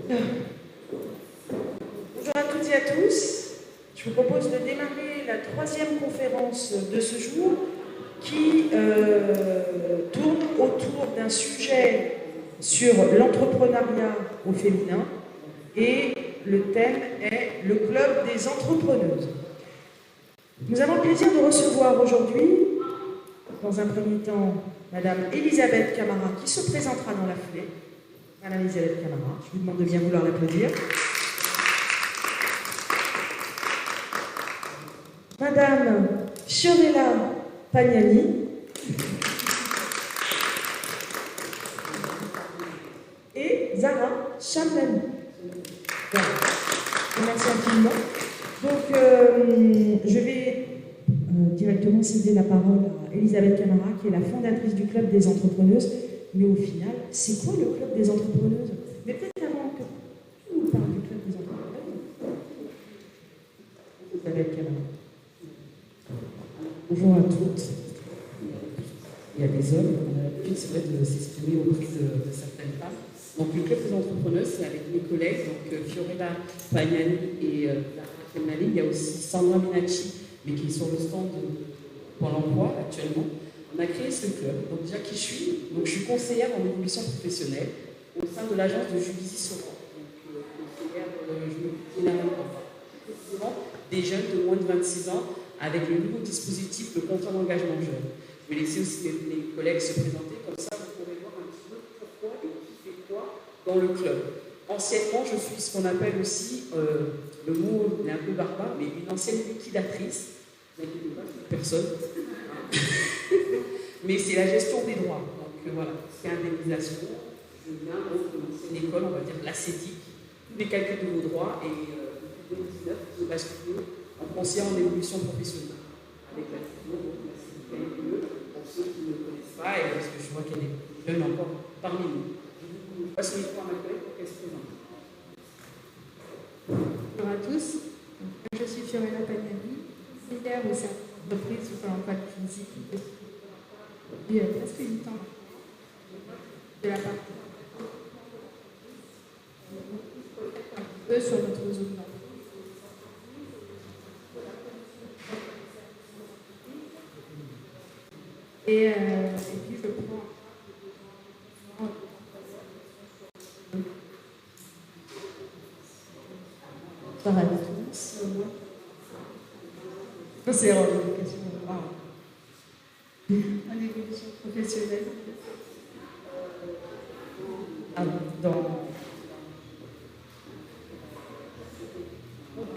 Bonjour à toutes et à tous. Je vous propose de démarrer la 3e conférence de ce jour qui tourne autour d'un sujet sur l'entrepreneuriat au féminin et le thème est le club des entrepreneuses. Nous avons le plaisir de recevoir aujourd'hui, dans un premier temps, Madame Elisabeth Camara qui se présentera dans la foulée. Madame Elisabeth Camara, je vous demande de bien vouloir l'applaudir. Madame Fiorella Pagnani et Zara Chamlani. Voilà. Merci infiniment. Donc, je vais directement céder la parole à Elisabeth Camara, qui est la fondatrice du Club des Entrepreneuses. Mais au final, c'est quoi le Club des Entrepreneuses? Mais peut-être avant que tu nous parles du Club des Entrepreneuses. Elisabeth Camara. Bonjour à toutes. Il y a des hommes, on a l'habitude, c'est vrai, de s'exprimer auprès de certaines femmes. Donc, le Club des Entrepreneuses, c'est avec mes collègues, donc Fiorella Pagnani et Zara Chamlani. Il y a aussi Sandra Minacci, mais qui est sur le stand de Pôle emploi actuellement. On a créé ce club. Donc déjà, qui je suis? Donc, je suis conseillère en évolution professionnelle au sein de l'agence de Juvisy Sopran. Donc, conseillère généralement des jeunes de moins de 26 ans avec le nouveau dispositif de contrat d'engagement jeune. Je vais laisser aussi mes collègues se présenter, comme ça vous pourrez voir un petit peu pourquoi et qui fait quoi dans le club. Anciennement, je suis ce qu'on appelle aussi, le mot est un peu barbare, mais une ancienne liquidatrice. Vous n'inquiétez pas, personne. Mais c'est la gestion des droits. Donc voilà, c'est indemnisation. Je viens donc de l'ancienne école, on va dire l'ACEDIC, tous les calculs de vos droits, et depuis 2019, je bascule en conseiller en évolution professionnelle. Avec la CIPE, pour ceux qui ne connaissent pas, et parce que je vois qu'elle est jeune encore parmi nous. Je vous passe le micro à ma collègue pour qu'elle se présente. Bonjour à tous, je suis Fiorella Pagnani, conseillère au sein de l'entreprise du Pôle emploi de Juvisy depuis presque 8 ans de la part un peu sur notre zone nord. Et puis je prends Bonsoir à tous. C'est une question. en évolution professionnelle.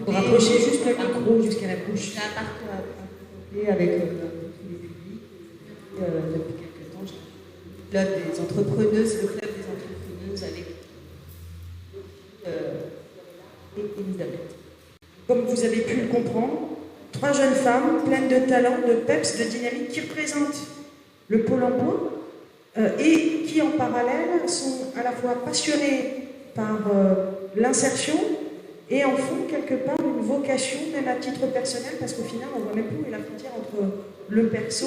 Vous rapprochez juste le micro jusqu'à la bouche. J'ai un parcours à compléter avec tous les publics. Depuis quelques temps, j'ai le club des entrepreneuses, avec Elisabeth. Comme vous avez pu le comprendre, 3 jeunes femmes pleines de talent, de peps, de dynamique qui représentent le Pôle emploi et qui en parallèle sont à la fois passionnées par l'insertion et en font quelque part une vocation, même à titre personnel, parce qu'au final on voit même plus où est la frontière entre le perso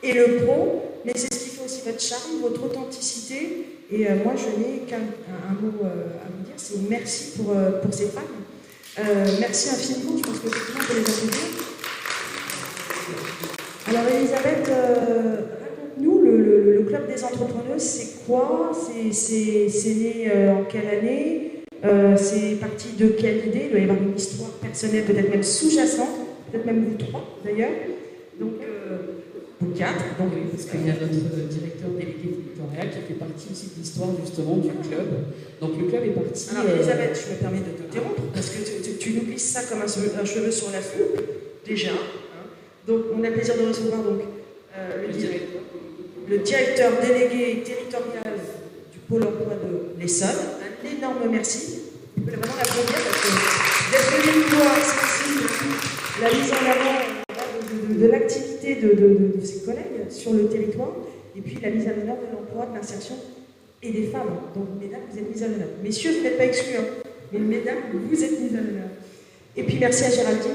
et le pro, mais c'est ce qui fait aussi votre charme, votre authenticité. Et moi, je n'ai qu'un mot à vous dire, c'est merci pour ces femmes. Merci infiniment, je pense que effectivement, on peut les applaudir. Alors, Elisabeth, raconte-nous, le Club des Entrepreneuses, c'est quoi? C'est né en quelle année? C'est parti de quelle idée? Il doit y avoir une histoire personnelle, peut-être même sous-jacente, peut-être même vous 3 d'ailleurs. Donc, ou 4. Donc, oui, parce qu'il y a notre directeur délégué territorial qui fait partie aussi de l'histoire justement du club. Donc le club est parti. Alors Elisabeth, je me permets de t'interrompre parce que tu nous glisses ça comme un cheveu sur la soupe, déjà. Hein. Donc on a le plaisir de recevoir donc, le directeur délégué territorial du Pôle emploi de l'Essonne. Un énorme merci. Vous pouvez vraiment l'applaudir parce que d'être venu nous voir, c'est la mise en avant de l'activité de ses collègues sur le territoire, et puis la mise en œuvre de l'emploi, de l'insertion et des femmes. Donc, mesdames, vous êtes mises en œuvre. Messieurs, vous n'êtes pas exclus, hein, mais mesdames, vous êtes mises en œuvre. Et puis, merci à Géraldine,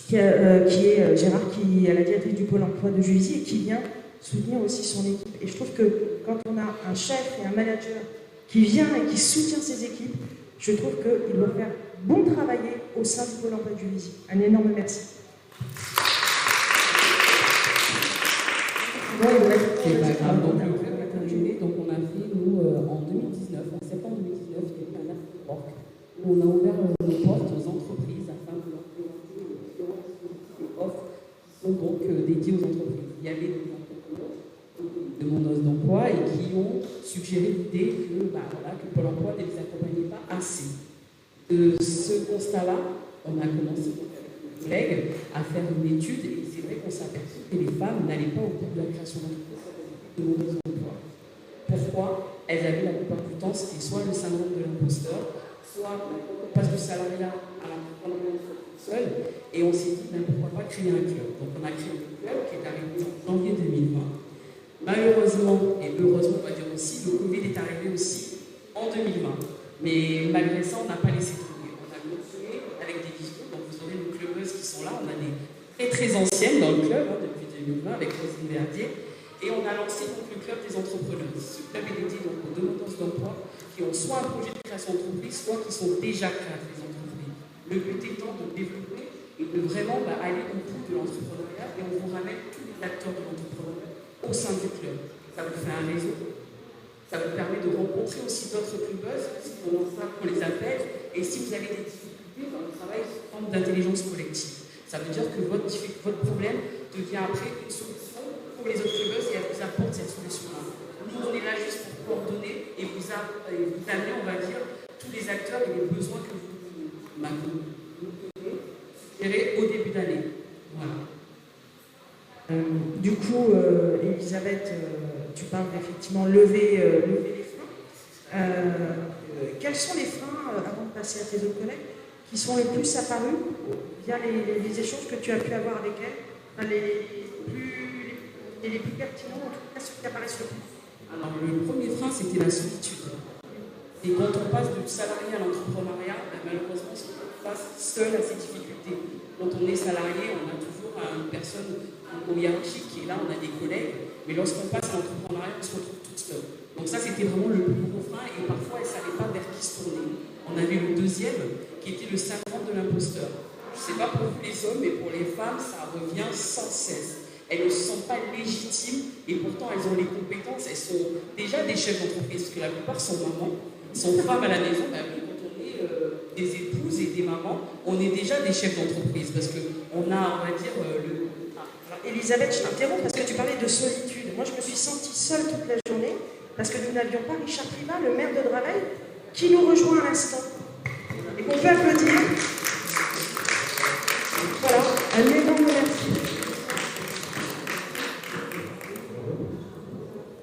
qui est la directrice du Pôle emploi de Juvisy et qui vient soutenir aussi son équipe. Et je trouve que quand on a un chef et un manager qui vient et qui soutient ses équipes, je trouve qu'il doit faire bon travailler au sein du Pôle emploi du Juvisy. Un énorme merci. C'est pas grave. Donc le club a terminé. Donc on a fait, nous, en 2019, en septembre 2019, il y a eu un after work où on a ouvert nos portes aux entreprises afin de leur présenter des offres qui sont donc dédiées aux entreprises. Il y avait des entrepreneurs, des demandeuses d'emploi et qui ont suggéré l'idée que, que Pôle emploi ne les accompagnait pas assez. De ce constat-là, on a commencé avec nos collègues à faire une étude et c'est vrai qu'on s'est aperçu que les femmes n'allaient pas au bout de la création d'entreprise de demandeuses d'emploi. Pourquoi? Elles avaient la plupart du temps, c'était soit le syndrome de l'imposteur, soit on passe du salariat à l'entrepreneuriat seul, et on s'est dit, pourquoi pas créer un club. Donc on a créé le club qui est arrivé en janvier 2020. Malheureusement, et heureusement on va dire aussi, le Covid est arrivé aussi en 2020. Mais malgré ça, on n'a pas laissé tomber. On a continué avec des visios, donc vous aurez nos clubeuses qui sont là, on a des très anciennes dans le club, depuis 2020, avec Roselyne Verdier. Et on a lancé donc le club des entrepreneurs. Ce club est dédié donc aux demandeuses d'emploi qui ont soit un projet de création d'entreprise, soit qui sont déjà créatrices d'entreprise. Le but étant de développer et de vraiment aller au bout de l'entrepreneuriat et on vous ramène tous les acteurs de l'entrepreneuriat au sein du club. Ça vous fait un réseau, ça vous permet de rencontrer aussi d'autres clubeuses, on les appelle, et si vous avez des difficultés dans le travail sous forme d'intelligence collective. Ça veut dire que votre problème devient après une solution pour les autres clubeuses et elles vous apportent cette solution-là. Nous, on est là juste pour coordonner et vous amener, on va dire, tous les acteurs et les besoins que vous suggérez au début d'année. Voilà. Du coup, Elisabeth, tu parles d'effectivement lever les freins. Quels sont les freins, avant de passer à tes autres collègues, qui sont les plus apparus via les échanges que tu as pu avoir avec elles, les plus pertinents, en tout cas ceux qui apparaissent le plus? Alors, le premier frein, c'était la solitude. Et quand on passe du salarié à l'entrepreneuriat, malheureusement, on passe seul à ces difficultés. Quand on est salarié, on a toujours une personne au hiérarchique qui est là, on a des collègues, mais lorsqu'on passe à l'entrepreneuriat, on se retrouve toute seule. Donc ça, c'était vraiment le plus gros frein, et parfois, elles ne savaient pas vers qui se tourner. On avait le deuxième, qui était le syndrome de l'imposteur. Je ne sais pas pour vous les hommes, mais pour les femmes, ça revient sans cesse. Elles ne se sentent pas légitimes, et pourtant, elles ont les compétences, elles sont déjà des chefs d'entreprise, parce que la plupart sont mamans, sont femmes à la maison, quand on est des épouses et des mamans, on est déjà des chefs d'entreprise, parce qu'on a, on va dire, Elisabeth, je t'interromps parce que tu parlais de solitude. Moi, je me suis sentie seule toute la journée parce que nous n'avions pas Richard Privat, le maire de Draveil, qui nous rejoint à l'instant. Et qu'on peut applaudir. Voilà, un énorme merci.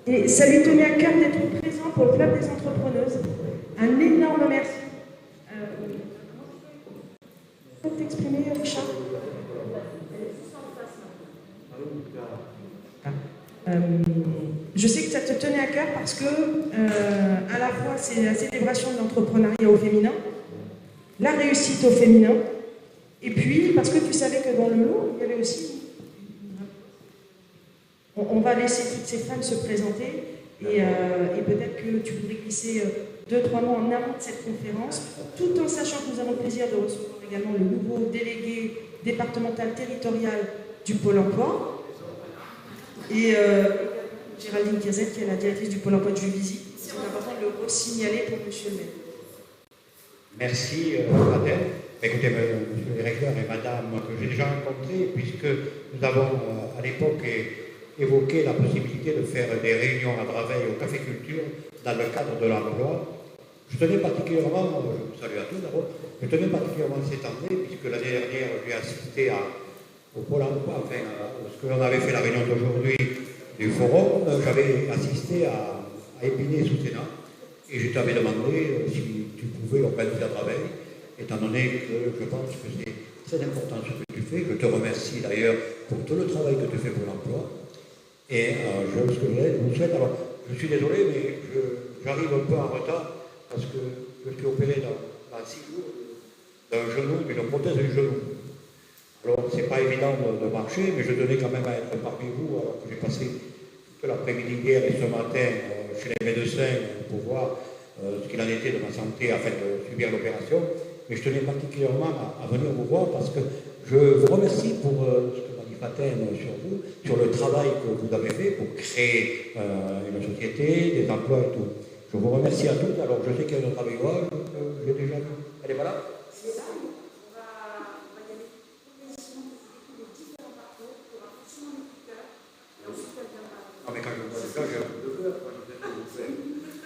Et ça lui tenait à cœur d'être présent pour le club des entrepreneuses. Un énorme merci. Tu peux t'exprimer, Richard? Je sais que ça te tenait à cœur parce que à la fois c'est la célébration de l'entrepreneuriat au féminin, la réussite au féminin, et puis parce que tu savais que dans le lot, il y avait aussi... On va laisser toutes ces femmes se présenter et peut-être que tu voudrais glisser 2-3 mots en amont de cette conférence, tout en sachant que nous avons le plaisir de recevoir également le nouveau délégué départemental territorial du Pôle emploi, et Géraldine Cazette, qui est la directrice du Pôle emploi de Juvisy. C'est important de le signaler pour monsieur le maire. Merci, madame. Écoutez, monsieur le directeur et madame, que j'ai déjà rencontré, puisque nous avons à l'époque évoqué la possibilité de faire des réunions à Draveil au Café Culture dans le cadre de l'emploi. Je tenais particulièrement, je vous salue à tous d'abord, je tenais particulièrement cette année, puisque l'année dernière, j'ai assisté au Pôle emploi, enfin, ce que l'on avait fait la réunion d'aujourd'hui du forum, j'avais assisté à Épinay-sous-Sénat, et je t'avais demandé si tu pouvais organiser à Draveil, étant donné que je pense que c'est très important ce que tu fais. Je te remercie d'ailleurs pour tout le travail que tu fais pour l'emploi. Et je vous souhaite, alors je suis désolé, mais j'arrive un peu en retard parce que je suis opéré dans 6 jours d'un genou, d'une prothèse du genou. Alors c'est pas évident de marcher, mais je tenais quand même à être parmi vous, alors que j'ai passé toute l'après-midi hier et ce matin chez les médecins pour voir ce qu'il en était de ma santé afin de subir l'opération. Mais je tenais particulièrement à venir vous voir parce que je vous remercie pour ce que m'a dit Faten sur vous, sur le travail que vous avez fait pour créer une société, des emplois et tout. Je vous remercie à tous. Alors, je sais qu'il y a une autre avec moi, j'ai déjà vu. Elle est voilà. C'est ça. Non, mais quand je vois ça, j'ai un peu de peur.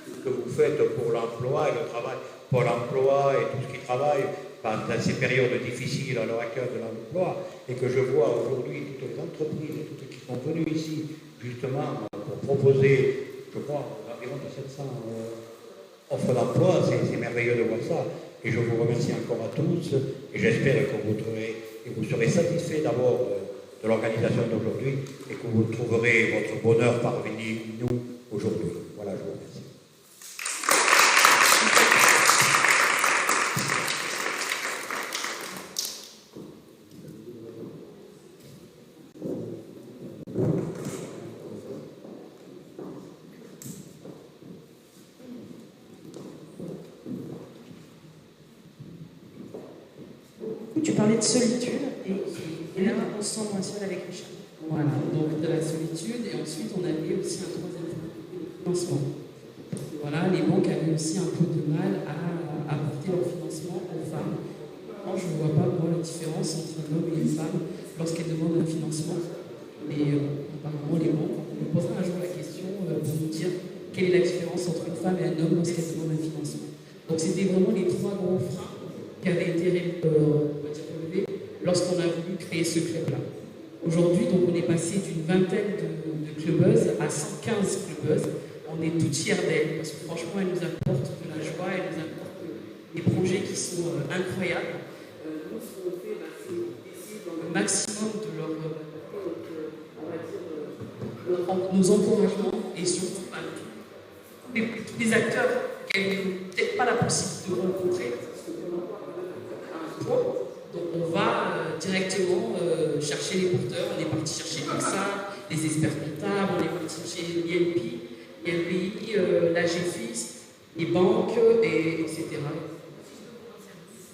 Tout ce que vous faites pour l'emploi et le travail, pour l'emploi et tout ce qui travaille dans ces périodes difficiles à l'heure actuelle de l'emploi, et que je vois aujourd'hui toutes les entreprises et toutes qui sont venues ici, justement, pour proposer, je crois, environ de 700 offres d'emploi, c'est merveilleux de voir ça. Et je vous remercie encore à tous, et j'espère que vous serez satisfaits d'abord de l'organisation d'aujourd'hui et que vous trouverez votre bonheur parmi nous aujourd'hui. Voilà, je vous remercie. Tu parlais de solitude et là on se sent moins seul avec Richard. Voilà, donc de la solitude, et ensuite on avait aussi un troisième financement. Voilà, les banques avaient aussi un peu de mal à apporter leur financement aux femmes. Moi, je ne vois pas la différence entre un homme et une femme lorsqu'elles demandent un financement. Mais apparemment, les banques, on nous posera un jour la question pour nous dire quelle est la différence entre une femme et un homme lorsqu'elles demandent un financement. Donc c'était vraiment les trois gros freins qui avaient été relevés lorsqu'on a voulu créer ce club-là. Aujourd'hui, donc, on est passé d'une vingtaine de clubbeuses à 115 clubbeuses. On est toutes fiers d'elles parce que franchement, elles nous apportent de la joie, elles nous apportent des projets qui sont incroyables. Nous, ce qu'on fait, c'est essayer dans le maximum de leur nos encouragements et surtout tous les acteurs qu'elles n'ont peut-être pas la possibilité de rencontrer. Donc on va directement chercher les porteurs. On est parti chercher l'EXA, les experts comptables, on est parti chercher l'ILPI, la GFIS, les banques, etc.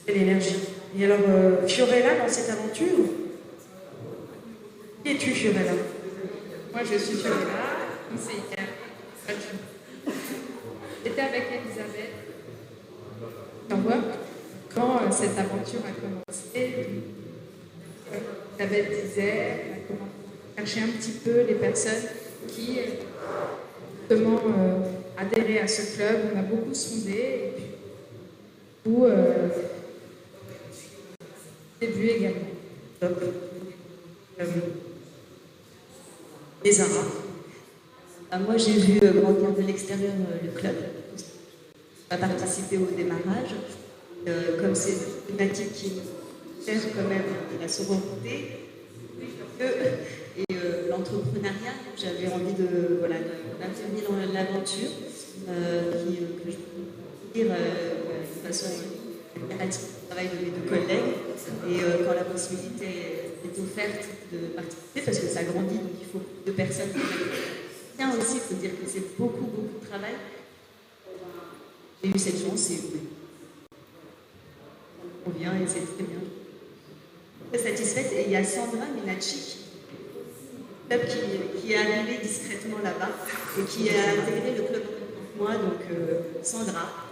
Et l'énergie. Et alors, Fiorella, dans cette aventure, qui es-tu, Fiorella? Moi, je suis Fiorella, conseillère. J'étais avec Elisabeth. Quand cette aventure a commencé, Elisabeth disait, elle a commencé à chercher un petit peu les personnes qui justement adhéraient à ce club. On a beaucoup sondé et puis où début également. Top. Les Zara. Moi, j'ai vu grandir de l'extérieur le club. Je n'ai pas participé au démarrage. Comme c'est une thématique qui sert quand même la sororité et l'entrepreneuriat, j'avais envie d'intervenir dans l'aventure que je peux dire de façon impérative au travail de mes deux collègues. Et quand la possibilité est offerte de participer, parce que ça grandit, donc il faut deux personnes. Bien aussi, il faut dire que c'est beaucoup de travail. J'ai eu cette chance et on vient et c'est très bien. Très satisfaite. Et il y a Sandra Minacci, qui est arrivée discrètement là-bas et qui a intégré le club avec moi, donc Sandra.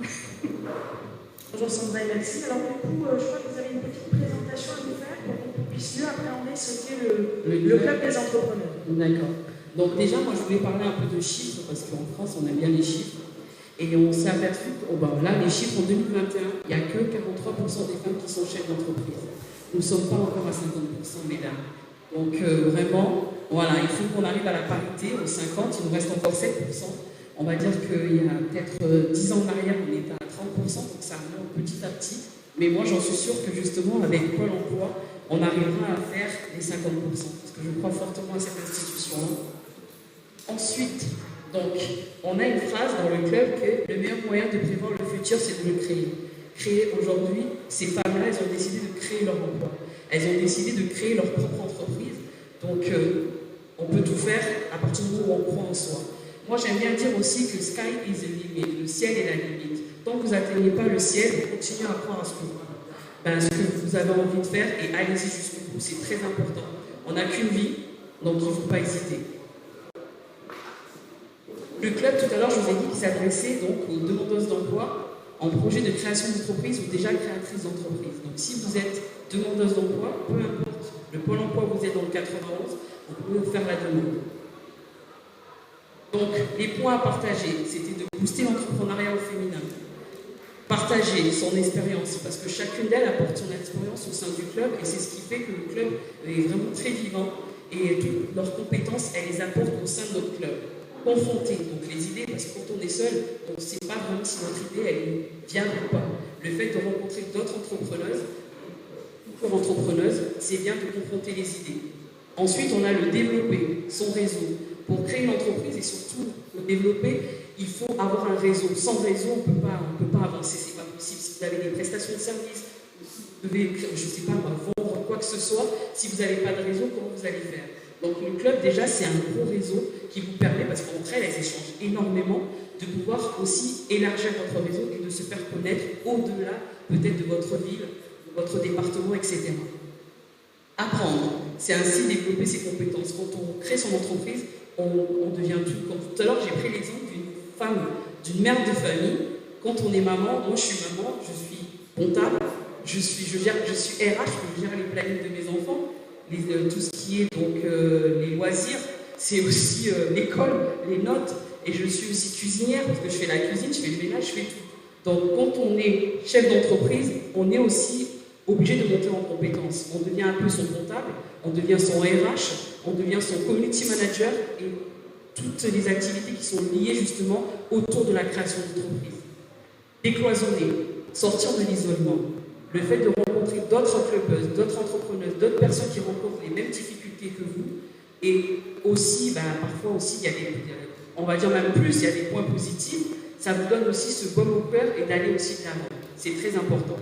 Bonjour Sandra et merci. Alors du coup, je crois que vous avez une petite présentation à nous faire pour qu'on puisse mieux appréhender ce qu'est le club des entrepreneurs. D'accord. Donc déjà, moi je voulais parler un peu de chiffres, parce qu'en France, on aime bien les chiffres. Et on s'est aperçu que là, les chiffres en 2021, il n'y a que 43% des femmes qui sont chefs d'entreprise. Nous ne sommes pas encore à 50%, mesdames. Donc vraiment, voilà, il faut qu'on arrive à la parité aux 50, il nous reste encore 7%. On va dire qu'il y a peut-être 10 ans en arrière, on était à 30%, donc ça remonte petit à petit. Mais moi, j'en suis sûre que justement, avec Pôle emploi, on arrivera à faire les 50%, parce que je crois fortement à cette institution-là. Ensuite, donc, on a une phrase dans le club que le meilleur moyen de prévoir le futur, c'est de le créer. Créer aujourd'hui, ces femmes-là, elles ont décidé de créer leur emploi. Elles ont décidé de créer leur propre entreprise. Donc, on peut tout faire à partir du moment où on croit en soi. Moi, j'aime bien dire aussi que sky is the limit, le ciel est la limite. Tant que vous n'atteignez pas le ciel, continuez à croire à ce que vous avez envie de faire et allez-y jusqu'au bout, c'est très important. On n'a qu'une vie, donc il ne faut pas hésiter. Le club, tout à l'heure, je vous ai dit qu'il s'adressait donc aux demandeuses d'emploi en projet de création d'entreprise ou déjà créatrices d'entreprise. Donc si vous êtes demandeuse d'emploi, peu importe le pôle emploi où vous êtes dans le 91, vous pouvez vous faire la demande. Donc les points à partager, c'était de booster l'entrepreneuriat au féminin, partager son expérience, parce que chacune d'elles apporte son expérience au sein du club et c'est ce qui fait que le club est vraiment très vivant et toutes leurs compétences, elles les apportent au sein de notre club. Confronter donc les idées, parce que quand on est seul, on ne sait pas vraiment si notre idée elle est viable ou pas. Le fait de rencontrer d'autres entrepreneuses, c'est bien de confronter les idées. Ensuite, on a le développer, son réseau. Pour créer une entreprise et surtout le développer, il faut avoir un réseau. Sans réseau, on ne peut pas avancer, c'est pas possible. Si vous avez des prestations de services, si vous devez, je ne sais pas, vendre quoi que ce soit, si vous n'avez pas de réseau, comment vous allez faire? Donc le club, déjà, c'est un gros réseau qui vous permet, parce qu'entre elles échangent énormément, de pouvoir aussi élargir votre réseau et de se faire connaître au-delà peut-être de votre ville, de votre département, etc. Apprendre, c'est ainsi développer ses compétences. Quand on crée son entreprise, on devient tout. Comme tout à l'heure, j'ai pris l'exemple d'une femme, d'une mère de famille. Quand on est maman, moi je suis maman, je suis comptable, je suis RH, je gère les plannings de mes enfants, tout ce qui est donc les loisirs, c'est aussi l'école, les notes, et je suis aussi cuisinière parce que je fais la cuisine, je fais le ménage, je fais tout. Donc quand on est chef d'entreprise, on est aussi obligé de monter en compétences. On devient un peu son comptable, on devient son RH, on devient son community manager et toutes les activités qui sont liées justement autour de la création d'entreprise. Décloisonner, sortir de l'isolement, le fait de rencontrer d'autres clubbeuses, d'autres entrepreneuses, d'autres personnes qui rencontrent les mêmes difficultés que vous, et aussi, parfois aussi, il y a on va dire même plus, il y a des points positifs, ça vous donne aussi ce baume au cœur et d'aller aussi de l'avant. C'est très important.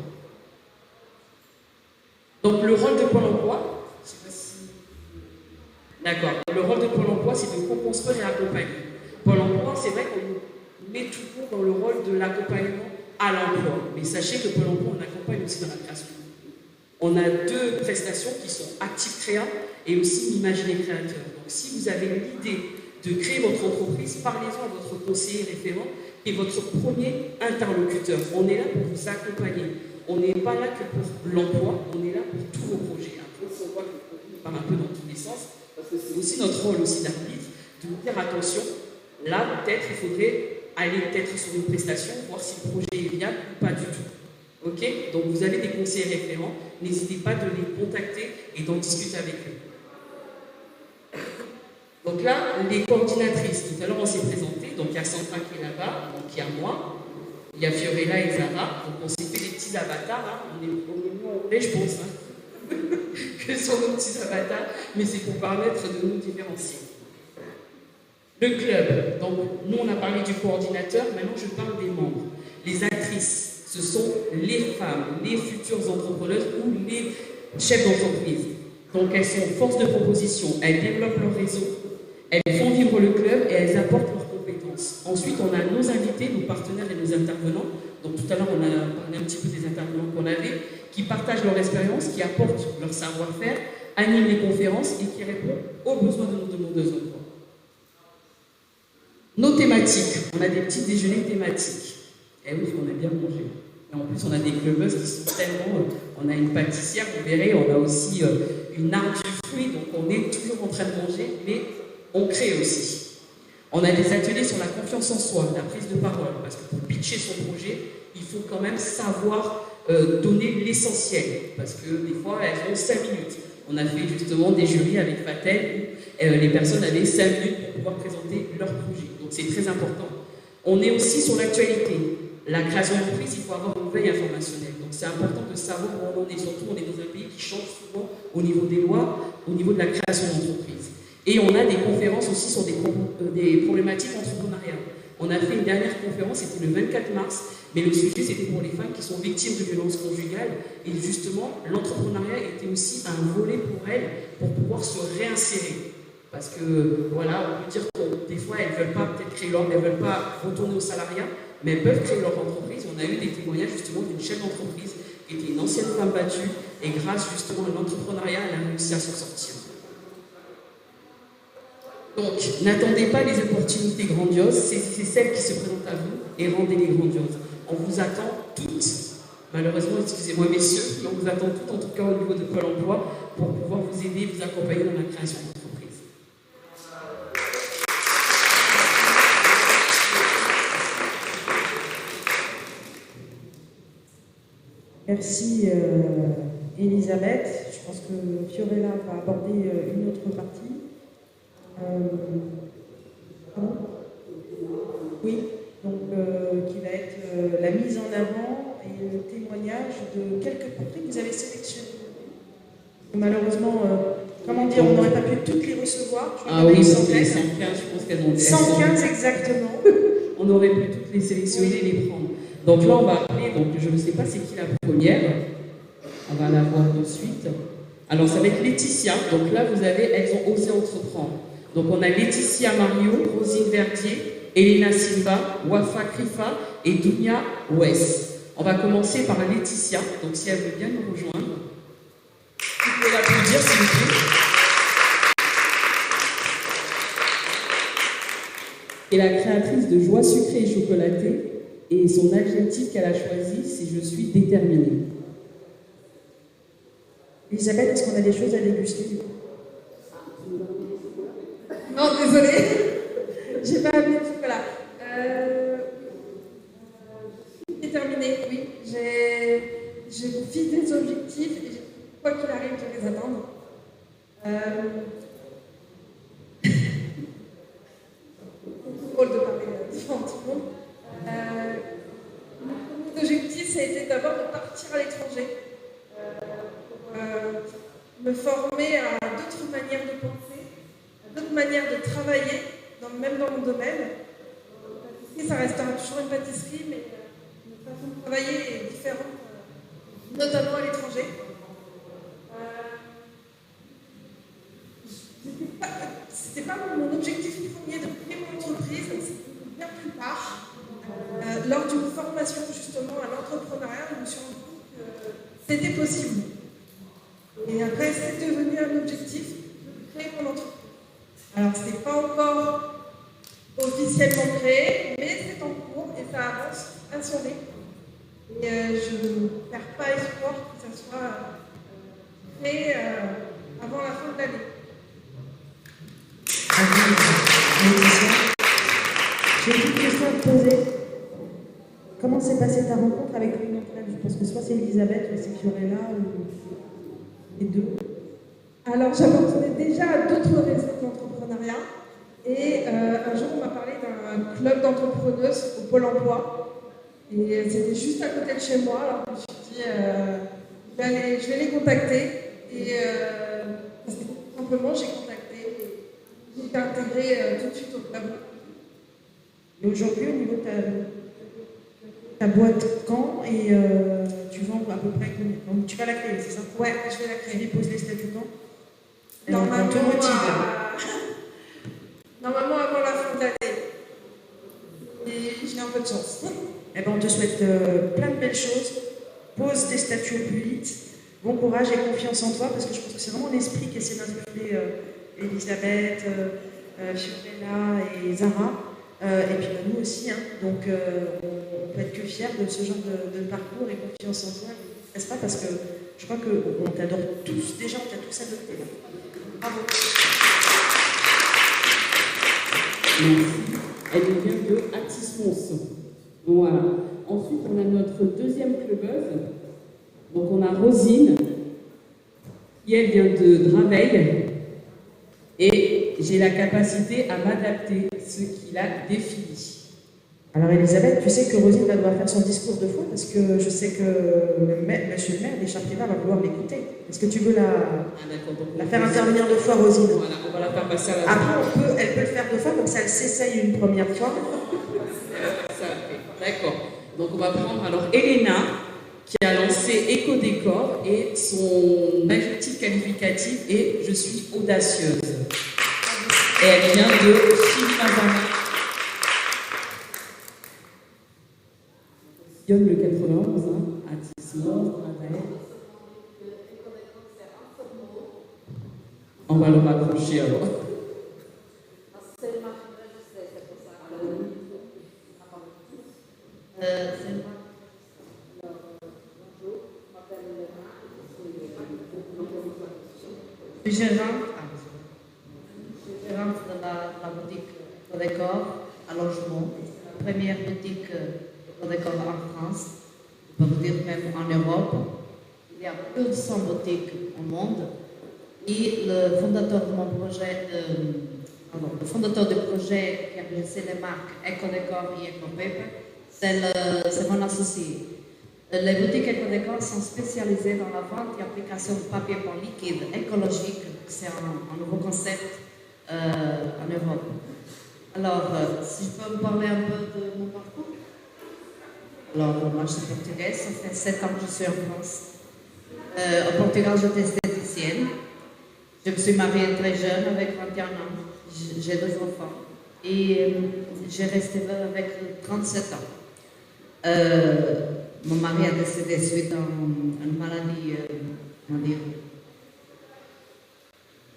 Donc le rôle de Pôle emploi, je sais pas si... D'accord. Le rôle de Pôle emploi, c'est de co-construire et accompagner. Pôle emploi, c'est vrai qu'on met toujours dans le rôle de l'accompagnement à l'emploi. Mais sachez que Pôle emploi, on accompagne aussi dans la création. On a deux prestations qui sont Active Créa et aussi Imaginer Créateur. Donc si vous avez l'idée de créer votre entreprise, parlez-en à votre conseiller référent et votre premier interlocuteur. On est là pour vous accompagner. On n'est pas là que pour l'emploi, on est là pour tous vos projets. Après, on voit que le contenu part un peu dans tous les sens, parce que c'est aussi notre rôle aussi d'arbitre, de vous dire attention, là peut-être il faudrait aller peut-être sur une prestation, voir si le projet est viable ou pas du tout. Ok? Donc vous avez des conseillers référents, n'hésitez pas de les contacter et d'en discuter avec eux. Donc là, les coordinatrices, tout à l'heure on s'est présenté, donc il y a Sandra qui est là-bas, donc il y a moi, il y a Fiorella et Zara, donc on s'est fait des petits avatars, hein. On est moins anglais, je pense, hein, que sur nos petits avatars, mais c'est pour permettre de nous différencier. Le club, donc nous on a parlé du coordinateur, maintenant je parle des membres. Les actrices, ce sont les femmes, les futures entrepreneuses ou les chefs d'entreprise. Donc elles sont force de proposition, elles développent leur réseau, elles font vivre le club et elles apportent leurs compétences. Ensuite, on a nos invités, nos partenaires et nos intervenants. Donc tout à l'heure, on a parlé un petit peu des intervenants qu'on avait, qui partagent leur expérience, qui apportent leur savoir-faire, animent les conférences et qui répondent aux besoins de nos demandeuses d'emploi. Nos thématiques, on a des petits déjeuners thématiques. Eh oui, on a bien mangé. Et en plus, on a des clubbeuses qui sont tellement... on a une pâtissière, vous verrez, on a aussi une arme du fruit, donc on est toujours en train de manger, mais on crée aussi. On a des ateliers sur la confiance en soi, la prise de parole, parce que pour pitcher son projet, il faut quand même savoir donner l'essentiel, parce que des fois, elles ont 5 minutes. On a fait justement des jurys avec Fatel, où les personnes avaient 5 minutes pour pouvoir présenter leur projet. Donc c'est très important. On est aussi sur l'actualité. La création d'entreprise, il faut avoir une veille informationnelle. Donc c'est important de savoir où on est. Surtout, on est dans un pays qui change souvent au niveau des lois, au niveau de la création d'entreprise. Et on a des conférences aussi sur des problématiques entrepreneuriales. On a fait une dernière conférence, c'était le 24 mars, mais le sujet c'était pour les femmes qui sont victimes de violences conjugales. Et justement, l'entrepreneuriat était aussi un volet pour elles, pour pouvoir se réinsérer. Parce que, voilà, on peut dire que des fois, elles ne veulent pas peut-être créer l'ordre, elles ne veulent pas retourner au salariat, mais elles peuvent créer leur entreprise. On a eu des témoignages justement d'une chef d'entreprise qui était une ancienne femme battue, et grâce justement à l'entrepreneuriat, elle a réussi à s'en sortir. Donc, n'attendez pas les opportunités grandioses, saisissez celles qui se présentent à vous et rendez-les grandioses. On vous attend toutes, malheureusement, excusez-moi messieurs, mais on vous attend toutes, en tout cas au niveau de Pôle emploi, pour pouvoir vous aider, vous accompagner dans la création d'entreprise. Merci Elisabeth. Je pense que Fiorella va aborder une autre partie. Oui, donc qui va être la mise en avant et le témoignage de quelques portraits que vous avez sélectionnés. Malheureusement, comment dire, on n'aurait pas pu toutes les recevoir. Ah oui, 115, je pense qu'elles ont 115 exactement. On aurait pu toutes les sélectionner, oui. Les prendre. Donc là, on va appeler, donc je ne sais pas c'est qui la première. On va la voir de suite. Alors, ça va être Laetitia. Donc là, vous avez, elles ont osé entreprendre. Donc on a Laetitia Mario, Rosine Verdier, Elena Silva, Wafa Krifa et Dunia Wes. On va commencer par Laetitia, donc si elle veut bien nous rejoindre. Vous pouvez l'applaudir s'il vous plaît. Et la créatrice de Joie sucrée et chocolatée, et son adjectif qu'elle a choisi, c'est « Je suis déterminée ». Elisabeth, est-ce qu'on a des choses à déguster? Non, désolée, j'ai pas amené de chocolat. Déterminée, oui. J'ai fixé des objectifs et quoi qu'il arrive, je vais les atteindre. C'est drôle de parler devant tout le monde. Mon objectif, ça a été d'abord de partir à l'étranger, me former à d'autres manières de penser, d'autres manières de travailler, même dans mon domaine. La pâtisserie, ça restera toujours une pâtisserie, mais une façon de travailler est différente, notamment à l'étranger. C'était pas mon objectif premier de créer mon entreprise, c'était bien plus tard. Lors d'une formation justement à l'entrepreneuriat, je me suis rendu compte que c'était possible. Et après, c'est devenu un objectif de créer mon entreprise. Alors, ce n'est pas encore officiellement créé, mais c'est en cours et ça avance à son rythme. Et je ne perds pas espoir que ça soit créé avant la fin de l'année. J'ai une petite question à te poser. Comment s'est passée ta rencontre avec l'une d'entre elles? Je pense que soit c'est Elisabeth, soit c'est Fiorella, ou les deux. Alors, j'appartenais déjà à d'autres réseaux d'entrepreneuriat. Et un jour, on m'a parlé d'un club d'entrepreneuses au Pôle emploi. Et c'était juste à côté de chez moi. Alors, je me suis dit, je vais les contacter. Et simplement, j'ai contacté. J'ai été intégrée tout de suite au club. Et aujourd'hui, au niveau de ta boîte quand et tu vends à peu près combien? Donc, tu vas la créer, c'est ça? Ouais, je vais la créer. Tu déposes les statuts quand? Normalement, on te motive. Normalement, avant la fin de l'année. Et j'ai un peu de chance. Eh ben, on te souhaite plein de belles choses. Pose tes statuts au plus vite. Bon courage et confiance en toi, parce que je pense que c'est vraiment l'esprit qui essaie d'inspirer Elisabeth, Fiorella et Zara. Et puis nous aussi. Hein. Donc, on peut être que fiers de ce genre de parcours et confiance en toi. N'est-ce pas? Parce que je crois qu'on t'adore tous. Déjà, on t'a tous adopté. Bravo. Elle vient de Atis-Mons. Voilà. Ensuite, on a notre deuxième clubeuse. Donc, on a Rosine, qui elle vient de Draveil. Et j'ai la capacité à m'adapter, ce qui la définit. Alors, Elisabeth, tu sais que Rosine va devoir faire son discours de foi parce que je sais que monsieur le maire des Charpiva va vouloir l'écouter. Est-ce que tu veux la faire intervenir deux fois, Rosine? Voilà, on va la faire passer à la Après, elle peut le faire deux fois, comme ça elle s'essaye une première fois. D'accord. Donc, on va prendre alors Elena, qui a lancé Éco-Décor, et son adjectif qualificatif est « Je suis audacieuse ». Et elle vient de Chimazana. Sion le 91, à Dismont, à Daë. On va le raccrocher alors. Je suis gérante de la boutique Ecodécor à Logement. C'est la première boutique Ecodécor en France, on peut dire même en Europe. Il y a plus de 100 boutiques au monde. Et le fondateur de mon projet, le fondateur du projet qui a lancé les marques Ecodécor et Ecopaper, c'est mon associé. Les boutiques Ecodécor sont spécialisées dans la vente et application de papier peint liquide écologique. C'est un nouveau concept en Europe. Alors, si je peux vous parler un peu de mon parcours. Alors, moi je suis portugaise, ça fait 7 ans que je suis en France. Au Portugal, j'étais esthéticienne. Je me suis mariée très jeune, avec 21 ans. J'ai 2 enfants. Et j'ai resté veuve avec 37 ans. Mon mari a décédé suite à une maladie, comment dire,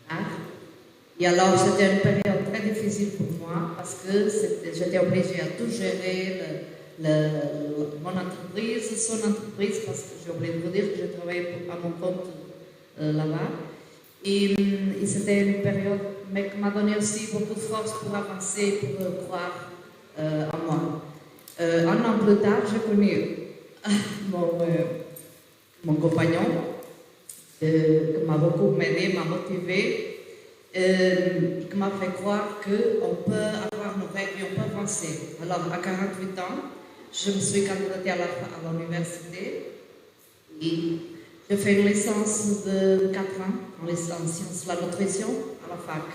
rare. Et alors, c'était une période très difficile pour moi parce que j'étais obligée à tout gérer, mon entreprise, son entreprise, parce que j'ai oublié de vous dire que je travaillais à mon compte là-bas. Et c'était une période qui m'a donné aussi beaucoup de force pour avancer, pour croire en moi. Un an plus tard, j'ai connu mon compagnon qui m'a beaucoup aidé, m'a motivé, qui m'a fait croire qu'on peut avoir nos rêves et on peut avancer. Alors, à 48 ans, je me suis candidatée à l'université et j'ai fait une licence de 4 ans en sciences de la nutrition à la fac.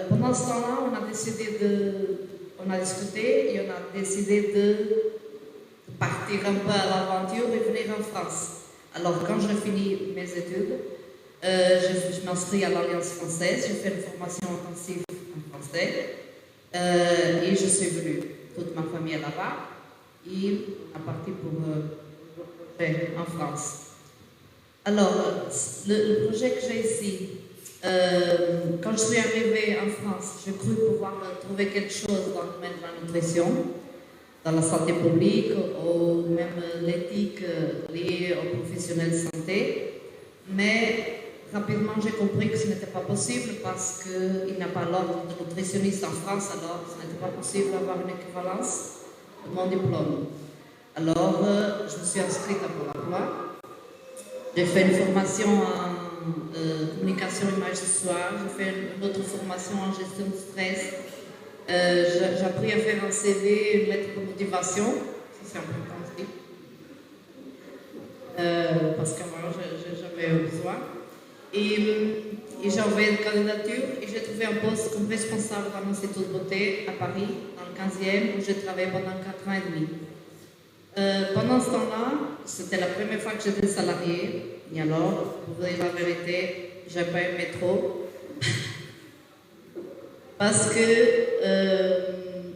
Pendant ce temps-là, on a discuté et on a décidé de partir un peu à l'aventure et venir en France. Alors, quand j'ai fini mes études, je m'inscris à l'Alliance française, j'ai fait une formation intensive en français et je suis venue. Toute ma famille est là-bas et on est parti pour le projet en France. Alors, le projet que j'ai ici, quand je suis arrivée en France, j'ai cru pouvoir trouver quelque chose dans le domaine de la nutrition, dans la santé publique, ou même l'éthique liée aux professionnels de santé. Mais rapidement, j'ai compris que ce n'était pas possible parce qu'il n'y a pas l'ordre de nutritionniste en France, alors ce n'était pas possible d'avoir une équivalence de mon diplôme. Alors, je me suis inscrite à Pôle emploi. J'ai fait une formation en communication image du soir, j'ai fait une autre formation en gestion de stress. J'ai appris à faire un CV, une lettre de motivation, ça c'est important aussi, parce qu'avant j'avais besoin. Et j'ai envoyé une candidature et j'ai trouvé un poste comme responsable d'un institut de beauté à Paris, dans le 15e, où j'ai travaillé pendant 4 ans et demi. Pendant ce temps-là, c'était la première fois que j'étais salariée. Et alors, pour vous dire la vérité, j'ai pas aimé trop. Parce que,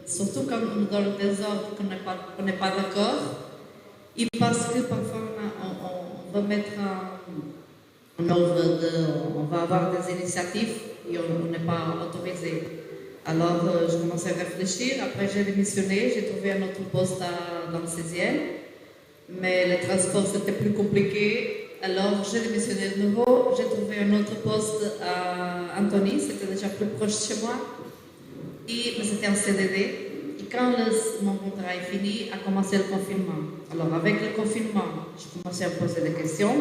surtout quand on est dans le désordre, qu'on n'est pas d'accord, et parce que parfois on va mettre on va avoir des initiatives et on n'est pas autorisé. Alors, je commençais à réfléchir. Après, j'ai démissionné. J'ai trouvé un autre poste dans le 16e. Mais les transports, c'était plus compliqué. Alors, j'ai démissionné de nouveau. J'ai trouvé un autre poste à Antony. C'était déjà plus proche de chez moi. Mais c'était un CDD. Et quand mon contrat est fini, a commencé le confinement. Alors, avec le confinement, je commençais à poser des questions.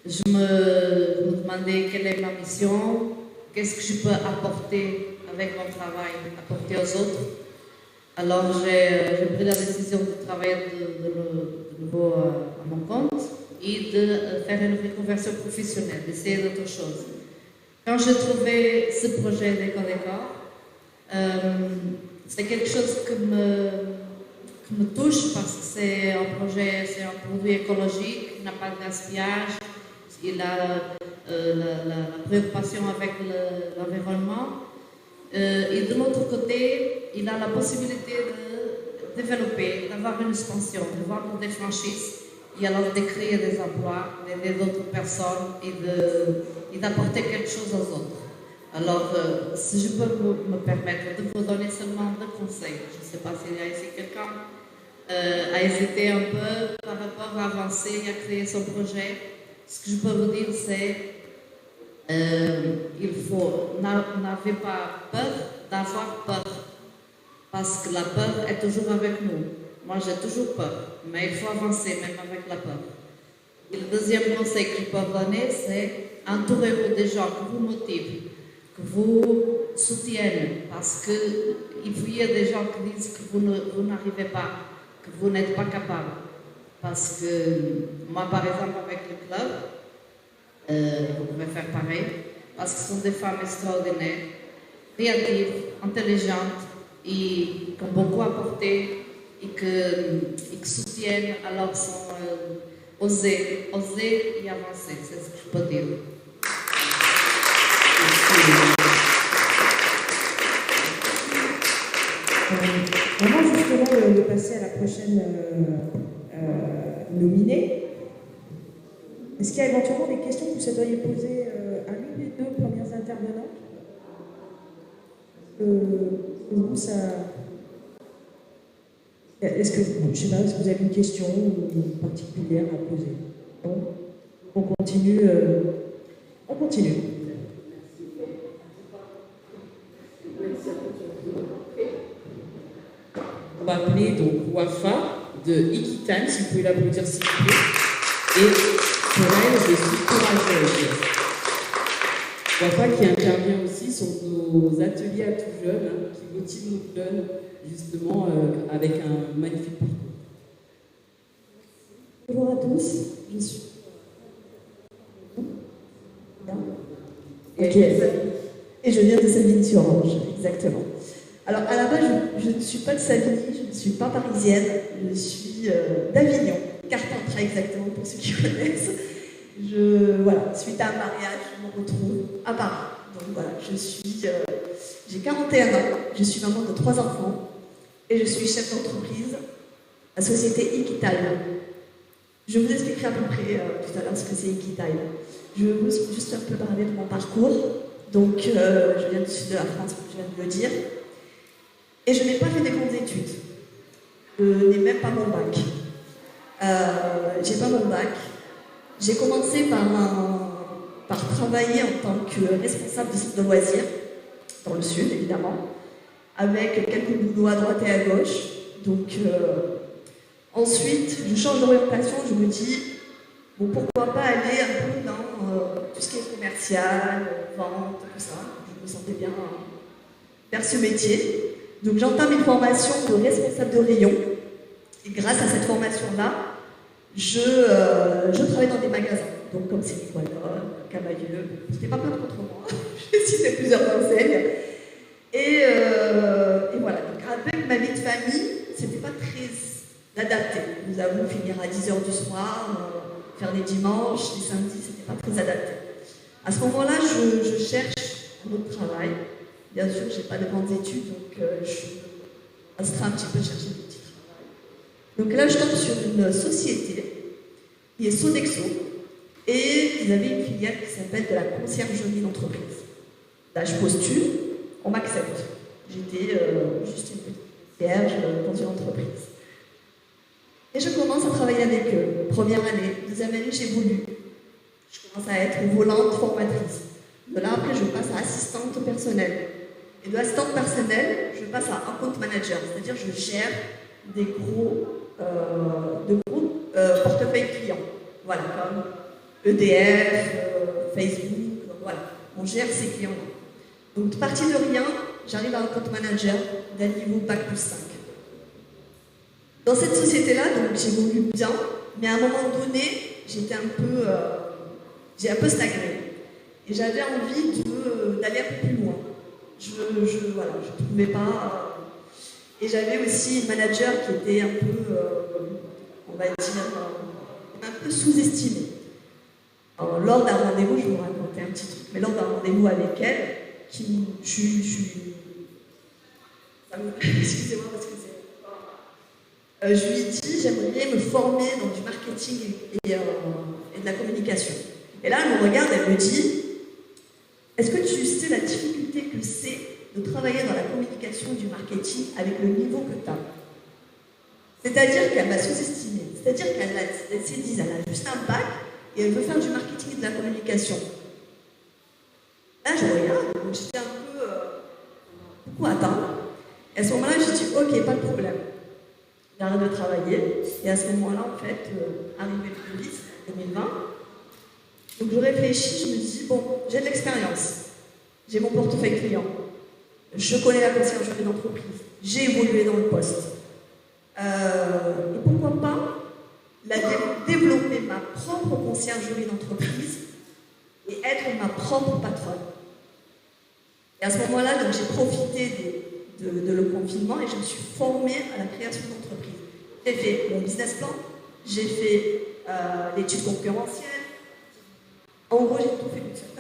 Je me demandais quelle est ma mission, qu'est-ce que je peux apporter avec mon travail, apporter aux autres. Alors j'ai pris la décision de travailler de nouveau à mon compte et de faire une reconversion professionnelle, d'essayer d'autres choses. Quand j'ai trouvé ce projet d'Ecodécor, c'est quelque chose qui me touche parce que c'est un produit écologique, il n'a pas de gaspillage. Il a la préoccupation avec l'environnement Et de l'autre côté, il a la possibilité de développer, d'avoir une expansion, de vendre des franchises et alors de créer des emplois, d'aider d'autres personnes et d'apporter quelque chose aux autres. Alors, si je peux me permettre de vous donner seulement 2 conseils, je ne sais pas s'il y a ici quelqu'un a hésité un peu par rapport à avancer et à créer son projet. Ce que je peux vous dire, c'est n'avez pas peur d'avoir peur, parce que la peur est toujours avec nous. Moi, j'ai toujours peur, mais il faut avancer même avec la peur. Et le deuxième conseil que je peux vous donner, c'est entourez-vous des gens qui vous motivent, que vous soutiennent, parce qu'il y a des gens qui disent que vous n'arrivez pas, que vous n'êtes pas capable. Parce que moi, par exemple, avec le club, vous pouvez faire pareil, parce que ce sont des femmes extraordinaires, créatives, intelligentes, et qui ont beaucoup apporté, et qui soutiennent, alors sont oser et avancer, c'est ce que je peux dire. Avant justement de passer à la prochaine nominée, est-ce qu'il y a éventuellement des questions que vous souhaiteriez poser à l'une des 2 premières intervenantes? Est-ce que, je sais pas, est-ce que vous avez une question particulière à poser? Non? On continue. On va appeler donc Wafa de Ikitime, si vous pouvez l'applaudir s'il vous plaît. Et pour elle, je suis courageuse. Wafa qui intervient aussi sur nos ateliers à tout jeunes, qui motivent nos jeunes justement avec un magnifique parcours. Bonjour à tous, je suis. Ok. Et je viens de Savigny-sur-Orge, exactement. Alors, à la base, je ne suis pas de Savigny, je ne suis pas parisienne, je suis d'Avignon, Carpentras exactement, pour ceux qui connaissent. Voilà, suite à un mariage, je me retrouve à Paris. Donc voilà, j'ai 41 ans, je suis maman de 3 enfants et je suis chef d'entreprise, la société Ikitime. Je vous expliquerai à peu près tout à l'heure ce que c'est Ikitime. Je vais juste un peu parler de mon parcours. Donc, je viens du sud de la France, comme je viens de le dire. Et je n'ai pas fait des grandes études. Je n'ai même pas mon bac. J'ai pas mon bac. J'ai commencé par travailler en tant que responsable du centre de loisirs, dans le sud, évidemment, avec quelques boulots à droite et à gauche. Donc, ensuite, je change d'orientation, je me dis, bon, pourquoi pas aller un peu dans tout ce qui est commercial, vente, tout ça. Je me sentais bien faire ce métier. Donc j'entame une formation de responsable de rayon. Et grâce à cette formation-là, je travaille dans des magasins. Donc comme c'est Nicolas, Camailleux, c'était pas plein contre moi. J'ai cité plusieurs enseignes. Et voilà. Donc avec ma vie de famille, c'était pas très adapté. Nous avons finir à 10h du soir, faire les dimanches, les samedis, c'était pas très adapté. À ce moment-là, je cherche un autre travail. Bien sûr, je n'ai pas de grandes études, donc je resterai un petit peu chercher des petits travails. Donc là, je tombe sur une société qui est Sodexo, et ils avaient une filiale qui s'appelle de la conciergerie d'entreprise. Là, je postule, on m'accepte. J'étais juste une petite concierge dans une entreprise. Et je commence à travailler avec eux. Première année, deuxième année, j'évolue. Je commence à être volante formatrice. De là, après, je passe à assistante personnelle. Et de assistante personnelle, je passe à account manager. C'est-à-dire, je gère des gros portefeuilles clients. Voilà, comme EDF, Facebook, voilà. On gère ces clients-là. Donc, de partir de rien, j'arrive à account manager d'un niveau Bac plus 5. Dans cette société-là, donc j'évolue bien, mais à un moment donné, j'ai un peu stagné. Et j'avais envie d'aller un peu plus loin. Je trouvais pas. Et j'avais aussi une manager qui était un peu, on va dire, un peu sous-estimée. Lors d'un rendez-vous, je vais vous raconter un petit truc, mais lors d'un rendez-vous avec elle, je suis Excusez-moi parce que c'est... je lui dis, j'aimerais bien me former dans du marketing et de la communication. Et là, elle me regarde, elle me dit, est-ce que tu sais la difficulté que c'est de travailler dans la communication et du marketing avec le niveau que tu as? C'est-à-dire qu'elle m'a sous-estimée. C'est-à-dire qu'elle s'est dit, elle a juste un bac et elle veut faire du marketing et de la communication. Là, je regarde, donc j'étais un peu... beaucoup attendre. Et à ce moment-là, j'ai dit, ok, pas de problème. J'arrête de travailler. Et à ce moment-là, en fait, arrivé le Covid, 2020, donc je réfléchis, je me dis, bon, j'ai de l'expérience. J'ai mon portefeuille client. Je connais la conciergerie d'entreprise. J'ai évolué dans le poste. Et pourquoi pas développer ma propre conciergerie d'entreprise et être ma propre patronne. Et à ce moment-là, donc, j'ai profité de le confinement et je me suis formée à la création d'entreprise. J'ai fait mon business plan, j'ai fait l'étude concurrentielle. En gros, j'ai tout fait toute seule.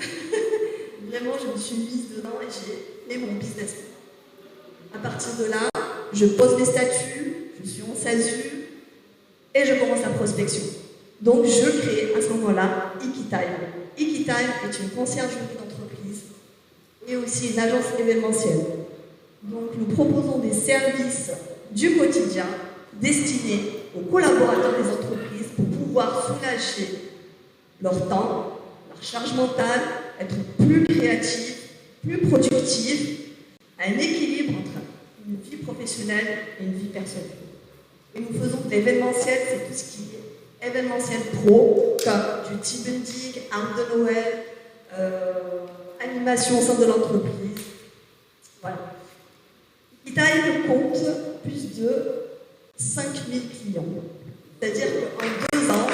Vraiment, je me suis mise dedans et j'ai fait mon business plan. À partir de là, je pose mes statuts, je suis en SASU et je commence la prospection. Donc, je crée à ce moment-là Ikitime. Ikitime est une conciergerie d'entreprise et aussi une agence événementielle. Donc, nous proposons des services du quotidien destinés aux collaborateurs des entreprises pour pouvoir soulager leur temps, leur charge mentale, être plus créatifs, plus productifs, un équilibre entre une vie professionnelle et une vie personnelle. Et nous faisons de l'événementiel, c'est tout ce qui est événementiel pro, comme du team building, arbre de Noël, animation au sein de l'entreprise. Voilà. Ikitime compte plus de 5000 clients. C'est-à-dire qu'en 2 ans,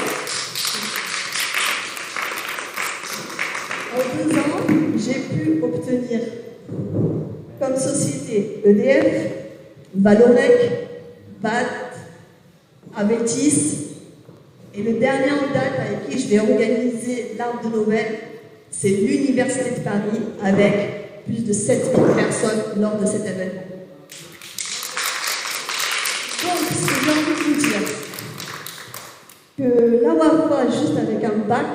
j'ai pu obtenir comme société EDF, Valorec, BAT, Avétis, et le dernier en date avec qui je vais organiser l'arbre de Noël, c'est l'Université de Paris avec plus de 7000 personnes lors de cet événement. Donc, ce que j'ai envie de vous dire, que la WAFA, juste avec un bac,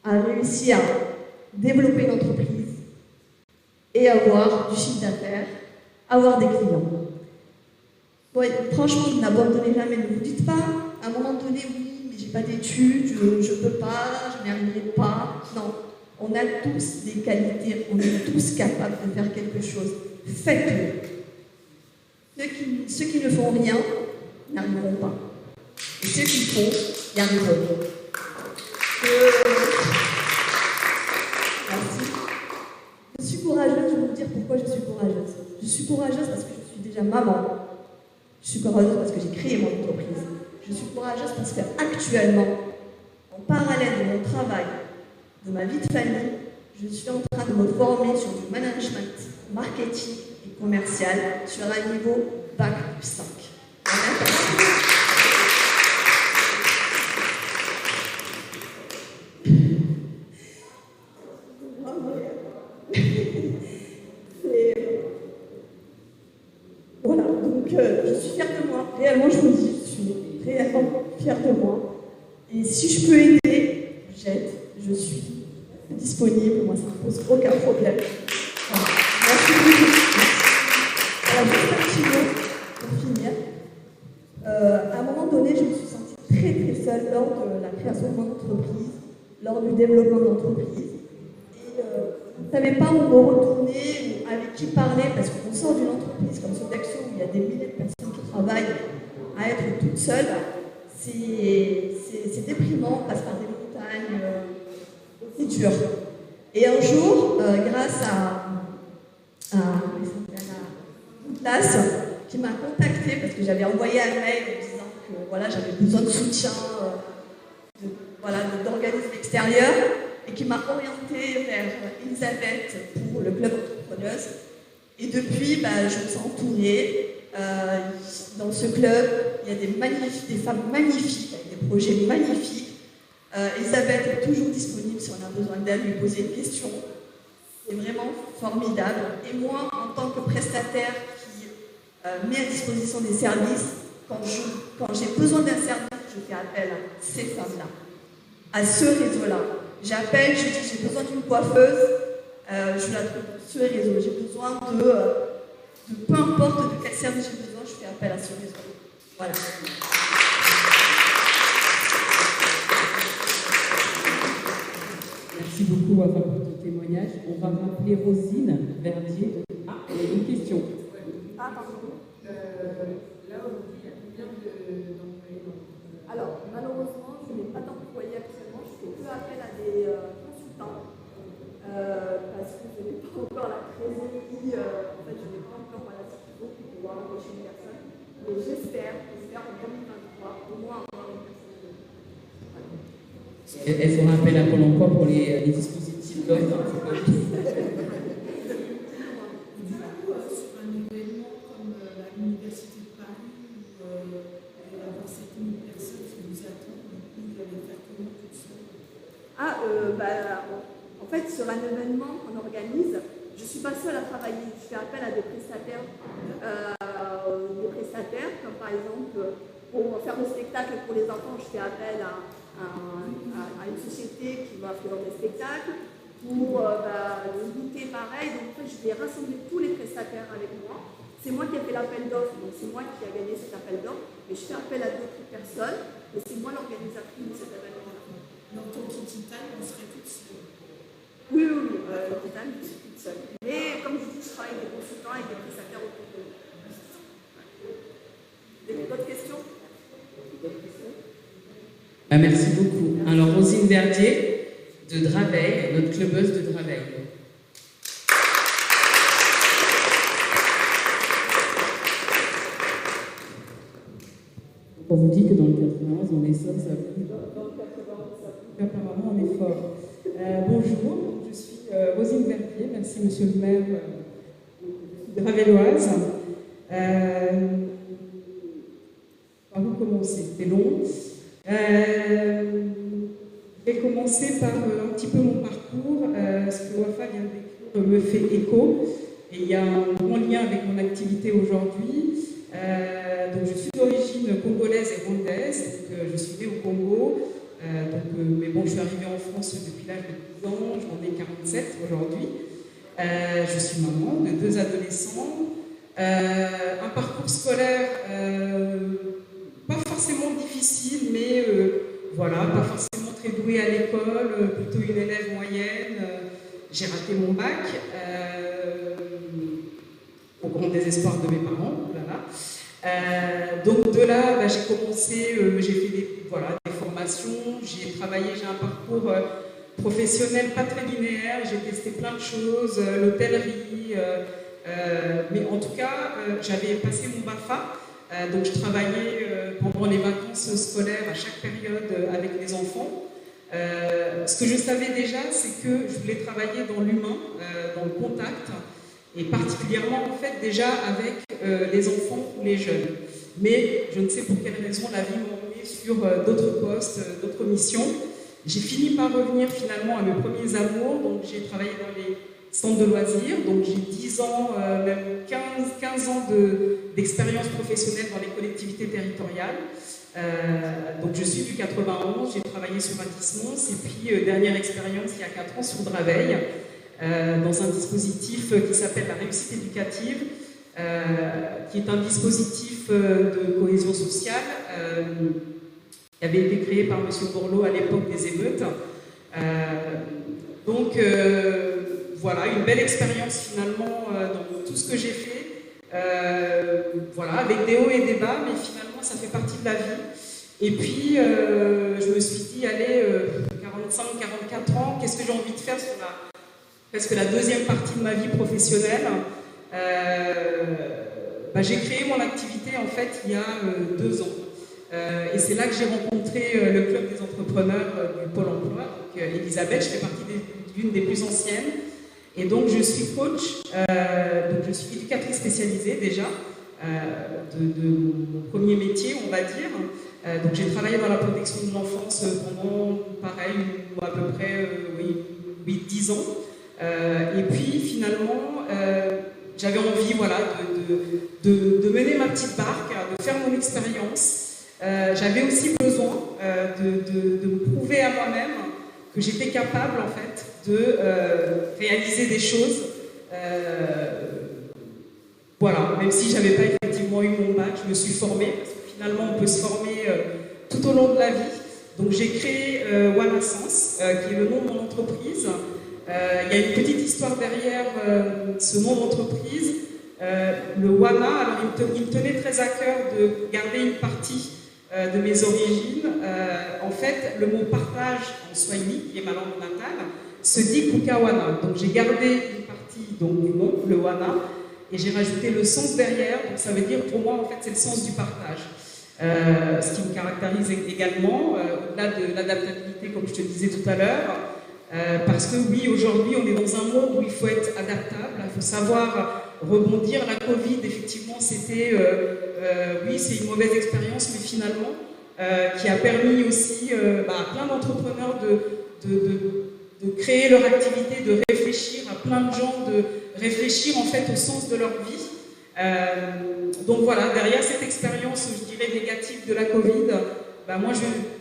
a réussi à développer une entreprise et avoir du chiffre d'affaires, avoir des clients. Ouais, franchement, n'abandonnez jamais, ne vous dites pas, à un moment donné, oui, mais j'ai pas d'études, je ne peux pas, je n'y arriverai pas. Non, on a tous des qualités, on est tous capables de faire quelque chose. Faites-le. Ceux qui ne font rien n'arriveront pas. Et ceux qui font, y arriveront. Merci. Je suis courageuse, je vais vous dire pourquoi je suis courageuse. Je suis courageuse parce que je suis déjà maman. Je suis courageuse parce que j'ai créé mon entreprise. Je suis courageuse parce qu'actuellement, en parallèle de mon travail, de ma vie de famille, je suis en train de me former sur du management, marketing et commercial sur un niveau Bac plus 5. Voilà, donc je suis fière de moi. Réellement, je vous le dis, je suis réellement fière de moi. Et si je peux aider, j'aide, je suis disponible, moi ça ne pose aucun problème. Voilà. Merci beaucoup. Alors, juste un petit mot pour finir. À un moment donné, je me suis sentie très très seule lors de la création de mon entreprise, lors du développement de l'entreprise. Et je ne savais pas où me retourner, ou avec qui parler, parce qu'on sort d'une entreprise comme Sodexo où il y a des milliers de personnes qui travaillent, à être toute seule, c'est déprimant, on passe par des montagnes, c'est dur. Et un jour, grâce à Douglas, qui m'a contactée parce que j'avais envoyé un mail en disant que voilà, j'avais besoin de soutien d'organismes extérieurs, et qui m'a orientée vers Elisabeth pour le club entrepreneuse. Et depuis, je me sens entourée. Dans ce club, il y a des femmes magnifiques, avec des projets magnifiques. Elisabeth est toujours disponible si on a besoin d'elle, lui poser une question. C'est vraiment formidable. Et moi, en tant que prestataire met à disposition des services. Quand j'ai besoin d'un service, je fais appel à ces femmes-là, à ce réseau-là. J'appelle, je dis j'ai besoin d'une coiffeuse, je la trouve sur les réseaux. J'ai besoin de peu importe de quel service j'ai besoin, je fais appel à ce réseau. Voilà. Merci beaucoup Wafa pour ton témoignage. On va rappeler Rosine Verdier. Ah, il y a une question. Ah, pardon. Là, aujourd'hui, il y a combien d'employés Alors, malheureusement, je n'ai pas d'employés actuellement. Je fais que appel à des consultants. Parce que je n'ai pas encore la trésorerie. En fait, je n'ai pas encore la situation pour pouvoir embaucher une personne. Mais j'espère en 2023, au moins avoir une personne. Elle fera appel à Pôle emploi pour les dispositifs d'offres. Sur un événement comme l'Université de Paris, où il va y avoir 7000 personnes qui vous attendent, vous allez faire comment tout ça? En fait, sur un événement qu'on organise, je ne suis pas seule à travailler. Je fais appel à des prestataires, comme par exemple, pour faire le spectacle pour les enfants, je fais appel à une société qui va faire des spectacles. Pour le goûter, pareil. Donc, en fait, je vais rassembler tous les prestataires avec moi. C'est moi qui ai fait l'appel d'offres, donc c'est moi qui ai gagné cet appel d'offres. Mais je fais appel à d'autres personnes et c'est moi l'organisatrice de cet événement-là. Dans ton Kitty Time, on serait toutes seules. Oui, le Kitty je suis toute seule. Mais comme je dis, je travaille avec des consultants et des prestataires autour de nous. D'autres questions? Merci beaucoup. Alors, Rosine Verdier de Draveil, notre clubeuse de Draveil. On vous dit que dans le 91, on est seul, ça bouge. Apparemment, on est fort. Bonjour, je suis Rosine Verdier, merci Monsieur le maire, draveilloise. Par où commencer? C'était long. Je vais commencer par un petit peu mon parcours. Ce que Wafa vient de décrire me fait écho. Et il y a un grand lien avec mon activité aujourd'hui. Donc je suis d'origine congolaise et rwandaise. Donc, je suis née au Congo. Mais bon, je suis arrivée en France depuis l'âge de 10 ans. J'en ai 47 aujourd'hui. Je suis maman de 2 adolescents. Un parcours scolaire pas forcément difficile, mais voilà, pas forcément très douée à l'école, plutôt une élève moyenne. J'ai raté mon bac, au grand désespoir de mes parents. Voilà. Donc de là, j'ai commencé, j'ai fait des formations, j'ai travaillé, j'ai un parcours professionnel pas très linéaire, j'ai testé plein de choses, l'hôtellerie, mais en tout cas, j'avais passé mon BAFA. Donc je travaillais pendant les vacances scolaires à chaque période avec les enfants. Ce que je savais déjà, c'est que je voulais travailler dans l'humain, dans le contact, et particulièrement en fait déjà avec les enfants ou les jeunes. Mais je ne sais pour quelle raison la vie m'a emmenée sur d'autres postes, d'autres missions. J'ai fini par revenir finalement à mes premiers amours, donc j'ai travaillé dans les centre de loisirs, donc j'ai 10 ans, même 15 ans d'expérience professionnelle dans les collectivités territoriales. Donc je suis du 91, j'ai travaillé sur Atis-Mons et puis dernière expérience il y a 4 ans sur Draveil, dans un dispositif qui s'appelle la réussite éducative, qui est un dispositif de cohésion sociale qui avait été créé par M. Bourlot à l'époque des émeutes. Voilà, une belle expérience finalement dans tout ce que j'ai fait. Voilà, avec des hauts et des bas, mais finalement ça fait partie de la vie. Et puis je me suis dit, allez, 45, 44 ans, qu'est-ce que j'ai envie de faire sur presque la deuxième partie de ma vie professionnelle. J'ai créé mon activité en fait il y a 2 ans. Et c'est là que j'ai rencontré le club des entrepreneurs du Pôle emploi. Donc, Elisabeth, je fais partie d'une des plus anciennes. Et donc, je suis coach, donc je suis éducatrice spécialisée déjà, de mon premier métier, on va dire. Donc, j'ai travaillé dans la protection de l'enfance pendant, pareil, à peu près 10 ans. Et puis, finalement, j'avais envie, voilà, de mener ma petite barque, de faire mon expérience. J'avais aussi besoin de me prouver à moi-même que j'étais capable en fait de réaliser des choses. Voilà, même si je n'avais pas effectivement eu mon bac, je me suis formée, parce que finalement on peut se former tout au long de la vie. Donc j'ai créé Wana Sens, qui est le nom de mon entreprise. Il y a une petite histoire derrière ce nom d'entreprise. Le Wana, alors il me tenait très à cœur de garder une partie de mes origines. En fait, le mot partage en swahili, qui est ma langue natale, se dit Kukawana. Donc j'ai gardé une partie donc, du nom, le Wana, et j'ai rajouté le sens derrière. Donc ça veut dire, pour moi, en fait, c'est le sens du partage. Ce qui me caractérise également, au-delà de l'adaptabilité, comme je te disais tout à l'heure, parce que oui, aujourd'hui, on est dans un monde où il faut être adaptable, il faut savoir rebondir. La Covid, effectivement, c'était, oui, c'est une mauvaise expérience, mais finalement, qui a permis aussi à plein d'entrepreneurs de créer leur activité, de réfléchir, à plein de gens de réfléchir en fait au sens de leur vie. Donc voilà, derrière cette expérience, je dirais, négative de la Covid,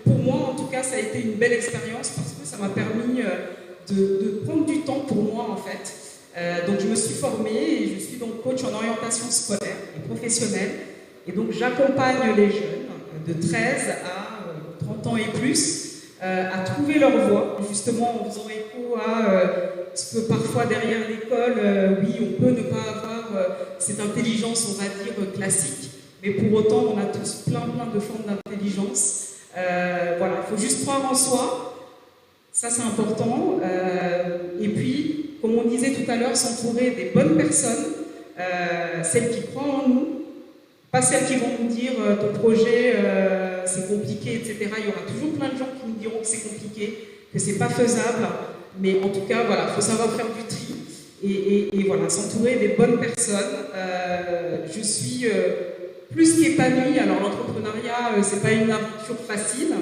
pour moi en tout cas, ça a été une belle expérience parce que ça m'a permis de prendre du temps pour moi en fait. Donc je me suis formée et je suis donc coach en orientation scolaire et professionnelle. Et donc j'accompagne les jeunes de 13 à 30 ans et plus à trouver leur voie, justement en faisant écho à ce que parfois derrière l'école, oui, on peut ne pas avoir cette intelligence, on va dire, classique, mais pour autant, on a tous plein de formes d'intelligence. Voilà, il faut juste croire en soi, ça c'est important. Et puis, comme on disait tout à l'heure, s'entourer des bonnes personnes, celles qui croient en nous, pas celles qui vont nous dire ton projet c'est compliqué, etc. Il y aura toujours plein de gens qui nous diront que c'est compliqué, que c'est pas faisable, mais en tout cas, voilà, il faut savoir faire du tri et voilà, s'entourer des bonnes personnes. Je suis plus qu'épanouie. Alors l'entrepreneuriat, c'est pas une aventure facile.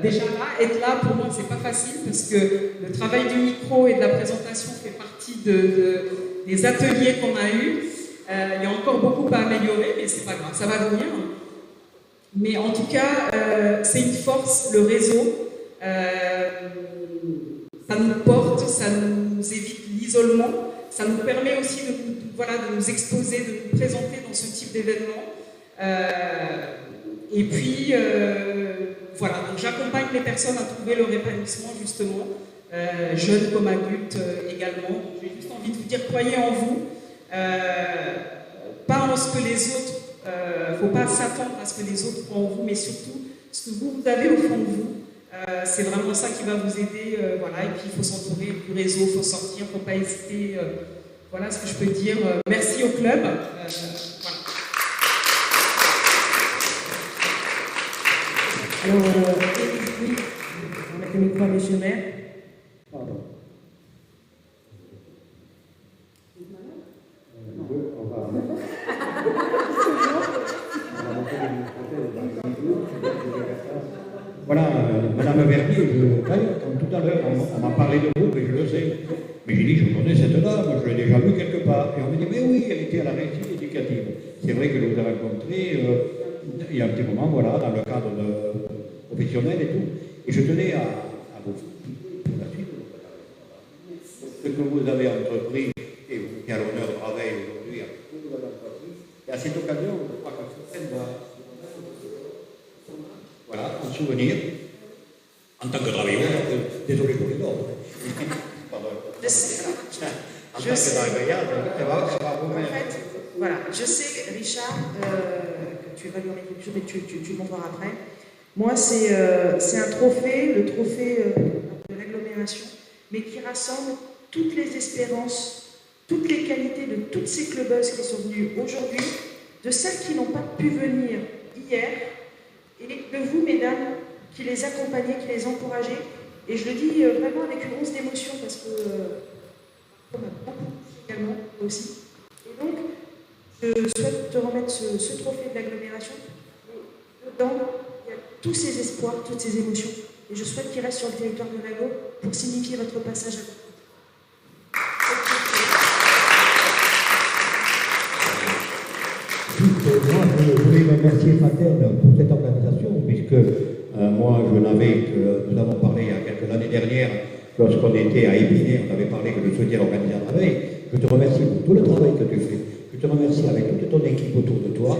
Déjà là, être là pour moi, c'est pas facile parce que le travail du micro et de la présentation fait partie des ateliers qu'on a eus. Il y a encore beaucoup à améliorer, mais c'est pas grave, ça va venir. Mais en tout cas, c'est une force, le réseau. Ça nous porte, ça nous évite l'isolement, ça nous permet aussi de nous exposer, de nous présenter dans ce type d'événement. Et puis, voilà, donc j'accompagne les personnes à trouver leur épanouissement, justement, jeunes comme adultes également. J'ai juste envie de vous dire, croyez en vous, pas en ce que les autres, il ne faut pas s'attendre à ce que les autres croient en vous, mais surtout ce que vous avez au fond de vous. C'est vraiment ça qui va vous aider, voilà. Et puis il faut s'entourer du réseau, il faut sortir, il ne faut pas hésiter. Voilà ce que je peux dire. Merci au club. Voilà. Alors, oui, on va mettre le micro à M. le maire. Pardon. Voilà, Madame Verdier, comme tout à l'heure, on m'a parlé de vous, mais je le sais. Mais j'ai dit, je connais cette dame, je l'ai déjà vue quelque part. Et on m'a dit, mais oui, elle était à la réussite éducative. C'est vrai que je vous ai rencontré il y a un petit moment, voilà, dans le cadre professionnel et tout. Et je tenais à vous féliciter pour la suite de votre carrière. Ce que vous avez entrepris, et vous qui avez l'honneur de travailler aujourd'hui, vous avez entrepris. Et à cette occasion, je crois que certaines doivent. Voilà, un souvenir. En tant que travailleur, désolé pour les autres. Pardon. Je sais. En tant que travailleur, elle va vous mettre. En fait, voilà, je sais, Richard, que tu évalueras quelque chose, mais tu le montreras après. Moi, c'est un trophée, le trophée de l'agglomération, mais qui rassemble toutes les espérances, toutes les qualités de toutes ces clubbeuses qui sont venues aujourd'hui, de celles qui n'ont pas pu venir hier, et de vous, mesdames, qui les accompagnez, qui les encouragez. Et je le dis vraiment avec une once d'émotion, parce que on a beaucoup également aussi. Et donc, je souhaite te remettre ce trophée de l'agglomération. Dedans, il y a tous ces espoirs, toutes ces émotions. Et je souhaite qu'il reste sur le territoire de Nago pour signifier votre passage à vous. remercier Faten pour cette organisation, puisque moi, nous avons parlé il y a l'année dernière, lorsqu'on était à Épinay, on avait parlé que je souhaitais organiser un travail. Je te remercie pour tout le travail que tu fais. Je te remercie avec toute ton équipe autour de toi.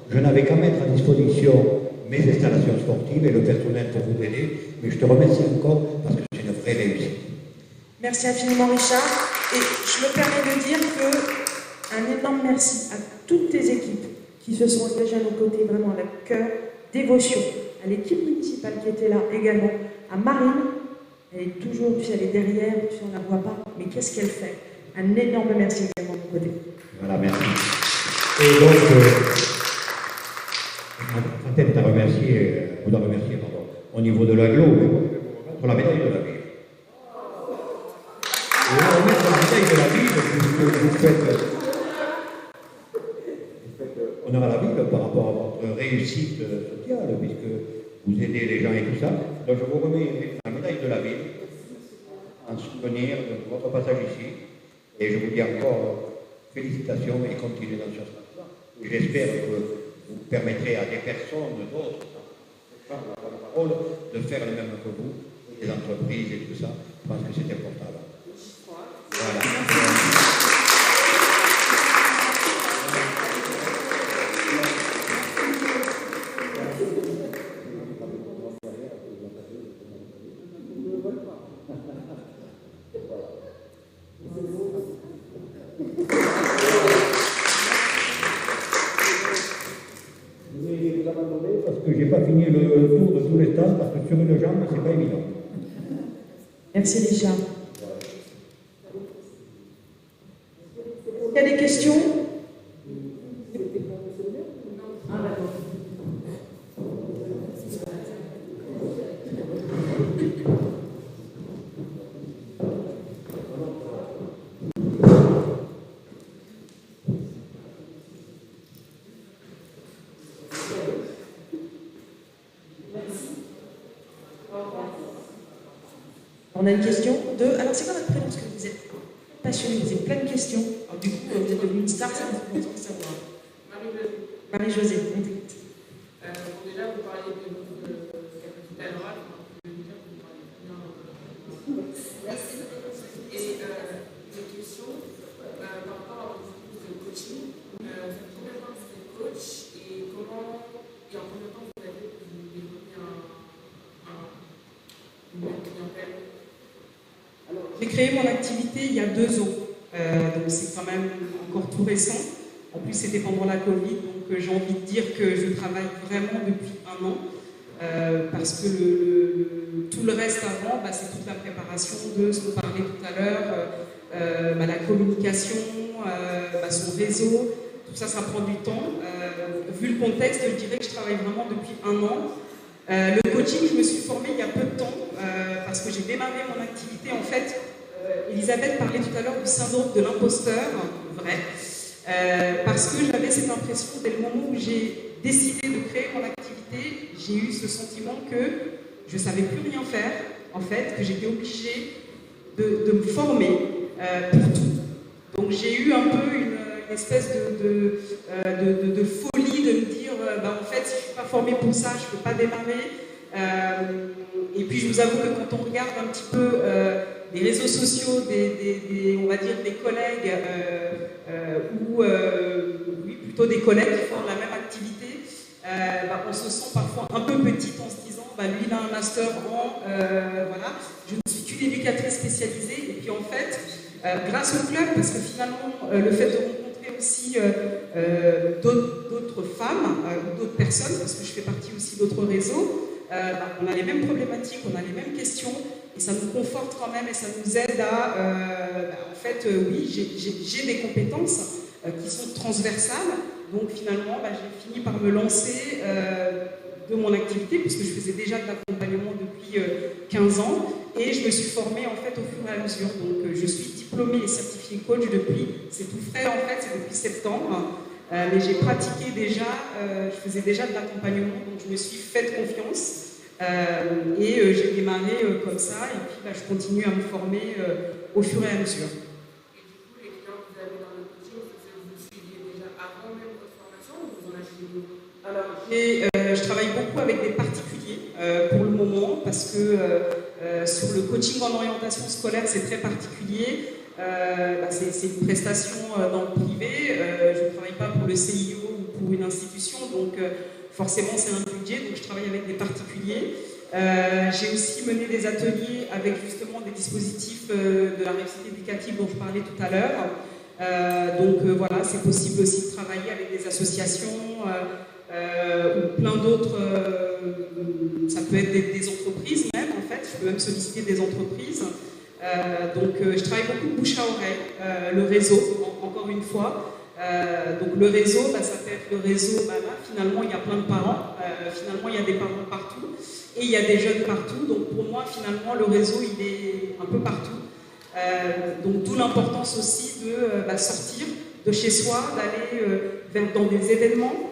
Je n'avais qu'à mettre à disposition mes installations sportives et le personnel pour vous aider, mais je te remercie encore parce que c'est une vraie réussite. Merci infiniment, Richard. Et je me permets de dire un énorme merci à toutes tes équipes qui se sont engagées à nos côtés, vraiment avec cœur, dévotion, à l'équipe municipale qui était là également, à Marine, elle est toujours, tu sais, elle est derrière, tu sais, on ne la voit pas, mais qu'est-ce qu'elle fait? Un énorme merci également de mon côté. Voilà, merci. Et donc, Faten t'a remercié, vous a remercié, pardon, au niveau de l'agglo, mais moi, je vais vous remettre la médaille de la ville. Et on va remettre la médaille de la ville, vous faites honneur à la ville par rapport à votre réussite sociale, puisque vous aidez les gens et tout ça. Donc je vous remets la médaille de la ville en souvenir de votre passage ici. Et je vous dis encore félicitations et continuez dans ce sens-là. J'espère que vous permettrez à des personnes, d'autres, de faire le même que vous, des entreprises et tout ça. Je pense que c'est important. Voilà. Parce que j'ai pas fini le tour de tous les stades, parce que sur une jambe, c'est pas évident. Merci Richard. Il y a des questions? On a une question de... Alors, c'est quoi votre prénom? Parce que vous êtes passionné, vous avez plein de questions. Alors, du coup, vous êtes devenue une star, ça nous fait content de savoir. Marie-Josée, on t'écoute. Déjà, vous parliez de votre capacité à l'oral. Merci. Et une question par rapport à votre discours de coaching. Ça fait combien de temps que vous êtes coach et en combien de temps vous avez développé une clientèle? Alors, j'ai créé mon activité il y a 2 ans, donc c'est quand même encore tout récent. En plus, c'était pendant la Covid, donc j'ai envie de dire que je travaille vraiment depuis 1 an, parce que tout le reste avant, c'est toute la préparation de ce qu'on parlait tout à l'heure, la communication, son réseau, tout ça, ça prend du temps. Vu le contexte, je dirais que je travaille vraiment depuis 1 an. Le coaching, je me suis formée il y a peu de temps, parce que j'ai démarré mon activité. En fait, Elisabeth parlait tout à l'heure du syndrome de l'imposteur, vrai, parce que j'avais cette impression, dès le moment où j'ai décidé de créer mon activité, j'ai eu ce sentiment que je ne savais plus rien faire, en fait, que j'étais obligée de me former pour tout. Donc j'ai eu un peu une espèce de folie de me dire, en fait, si je ne suis pas formée pour ça, je ne peux pas démarrer. Et puis je vous avoue que quand on regarde un petit peu les réseaux sociaux on va dire des collègues, ou oui, plutôt des collègues qui font la même activité, on se sent parfois un peu petite en se disant, lui il a un master en, voilà, je ne suis qu'une éducatrice spécialisée. Et puis en fait, grâce au club, parce que finalement le fait de rencontrer aussi d'autres femmes ou d'autres personnes, parce que je fais partie aussi d'autres réseaux, on a les mêmes problématiques, on a les mêmes questions, et ça nous conforte quand même et ça nous aide à, en fait, oui, j'ai des compétences qui sont transversales, donc finalement, j'ai fini par me lancer de mon activité, puisque je faisais déjà de l'accompagnement depuis 15 ans, et je me suis formée en fait au fur et à mesure. Donc je suis diplômée et certifiée coach depuis, c'est tout frais en fait, c'est depuis septembre, mais j'ai pratiqué déjà, je faisais déjà de l'accompagnement, donc je me suis faite confiance. Et j'ai démarré comme ça, et puis je continue à me former au fur et à mesure. Et du coup, les clients que vous avez dans le coaching, vous suiviez déjà avant même votre formation ou vous en achetez? Alors, Et je travaille beaucoup avec des particuliers pour le moment, parce que sur le coaching en orientation scolaire, c'est très particulier. C'est une prestation dans le privé. Je ne travaille pas pour le CIO ou pour une institution, donc forcément c'est un budget, donc je travaille avec des particuliers. J'ai aussi mené des ateliers avec justement des dispositifs de la réussite éducative dont je parlais tout à l'heure. Voilà, c'est possible aussi de travailler avec des associations ou plein d'autres, ça peut être des entreprises même en fait, je peux même solliciter des entreprises. Je travaille beaucoup de bouche à oreille, le réseau, encore une fois. Donc le réseau, ça peut être le réseau, là finalement il y a plein de parents, finalement il y a des parents partout et il y a des jeunes partout, donc pour moi finalement le réseau il est un peu partout. Donc d'où l'importance aussi de sortir de chez soi, d'aller dans des événements,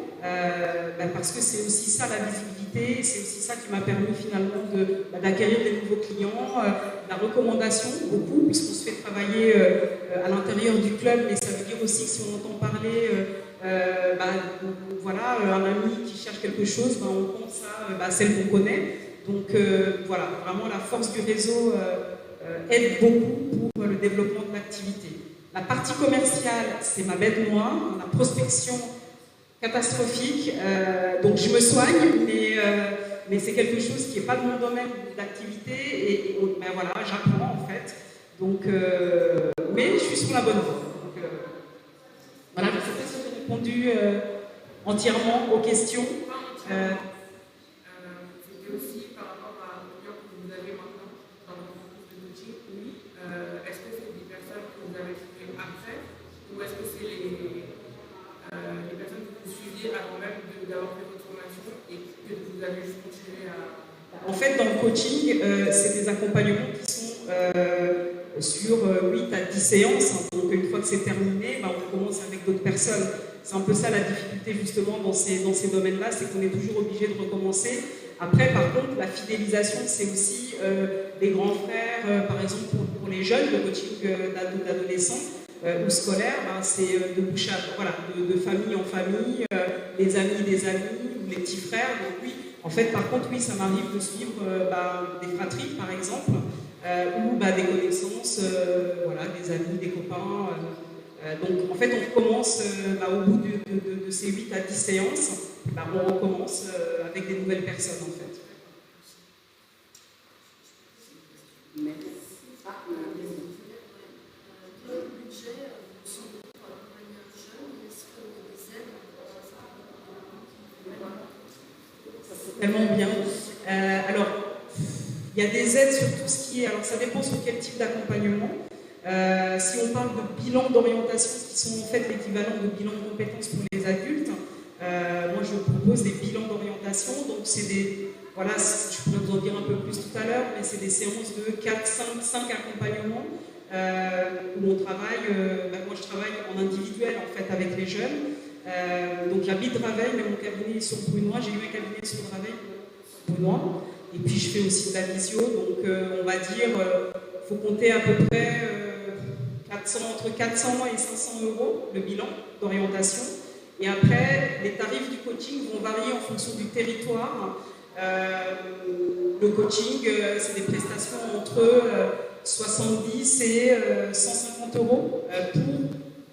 parce que c'est aussi ça la visibilité, et c'est aussi ça qui m'a permis finalement d'acquérir des nouveaux clients, la recommandation beaucoup, puisqu'on se fait travailler à l'intérieur du club, mais ça veut dire aussi que si on entend parler voilà, un ami qui cherche quelque chose, on pense à celle qu'on connaît. Donc voilà, vraiment la force du réseau aide beaucoup pour le développement de l'activité. La partie commerciale, c'est ma bête noire, la prospection catastrophique, donc je me soigne, mais c'est quelque chose qui n'est pas de mon domaine d'activité, et voilà, j'apprends en fait, donc, mais je suis sur la bonne voie. Donc, voilà, je ne sais pas si j'ai répondu entièrement aux questions. C'était aussi par rapport à l'opinion que vous avez maintenant dans votre entreprise de coaching. Est-ce que c'est des personnes que vous avez trouvées après, ou est-ce que c'est les personnes que vous suiviez avant même d'avoir fait votre formation et que vous avez juste continué à... En fait, dans le coaching, c'est des accompagnements qui sont sur 8 à 10 séances. Donc une fois que c'est terminé, on commence avec d'autres personnes. C'est un peu ça la difficulté justement dans ces domaines-là, c'est qu'on est toujours obligé de recommencer. Après, par contre, la fidélisation, c'est aussi les grands frères, par exemple pour les jeunes, le coaching d'adolescents ou scolaire, c'est de bouche à, voilà, de famille en famille, les amis des amis ou les petits frères. Donc oui, en fait, par contre, oui, ça m'arrive de suivre des fratries, par exemple, ou des connaissances, voilà, des amis, des copains. Donc en fait, on recommence au bout de ces 8 à 10 séances, on recommence avec des nouvelles personnes en fait. Quel budget pour accompagner un jeune? Est-ce que des aides Ça c'est tellement bien. Alors, il y a des aides sur tout ce qui est. Alors ça dépend sur quel type d'accompagnement. Si on parle de bilan d'orientation, qui sont en fait l'équivalent de bilan de compétences pour les adultes, moi je propose des bilans d'orientation, donc c'est des, voilà, je pourrais vous en dire un peu plus tout à l'heure, mais c'est des séances de 4, 5 accompagnements où on travaille, moi je travaille en individuel en fait avec les jeunes, donc j'habite Draveil, mais mon cabinet est sur Brunois, j'ai eu un cabinet sur Draveil, Brunois, et puis je fais aussi de la visio, donc on va dire, il faut compter à peu près entre 400 et 500 euros le bilan d'orientation. Et après, les tarifs du coaching vont varier en fonction du territoire. Le coaching, c'est des prestations entre 70 et 150 euros pour,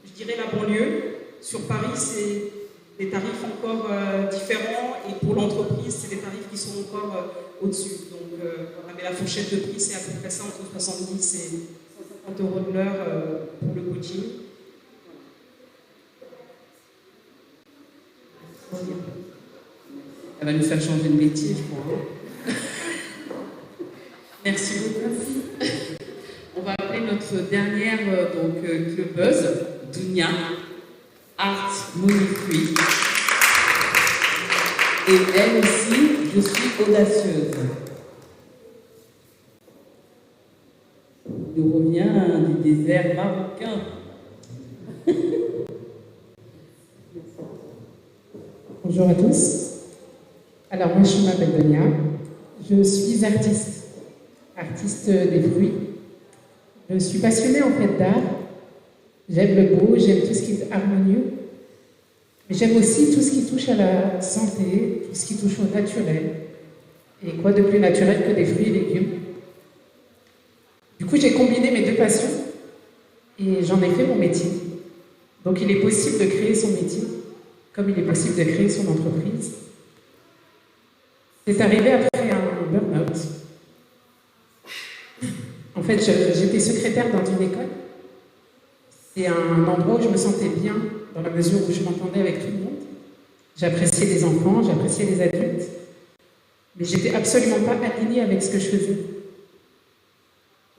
je dirais, la banlieue. Sur Paris, c'est des tarifs encore différents, et pour l'entreprise, c'est des tarifs qui sont encore au-dessus. Donc, voilà, mais la fourchette de prix, c'est à peu près ça, entre 70 et 150 euros de l'heure pour le coaching. Elle va nous faire changer de métier, je crois. Merci beaucoup. On va appeler notre dernière clubeuse, Dounia, Art Monifui. Et elle aussi, je suis audacieuse. Il nous revient du désert marocain. Bonjour à tous. Alors moi je m'appelle Donia, je suis artiste des fruits. Je suis passionnée en fait d'art. J'aime le beau, j'aime tout ce qui est harmonieux. Mais j'aime aussi tout ce qui touche à la santé, tout ce qui touche au naturel. Et quoi de plus naturel que des fruits et légumes? Du coup, j'ai combiné mes deux passions et j'en ai fait mon métier. Donc, il est possible de créer son métier, comme il est possible de créer son entreprise. C'est arrivé après un burn-out. En fait, j'étais secrétaire dans une école. C'est un endroit où je me sentais bien, dans la mesure où je m'entendais avec tout le monde. J'appréciais les enfants, j'appréciais les adultes. Mais j'étais absolument pas alignée avec ce que je faisais.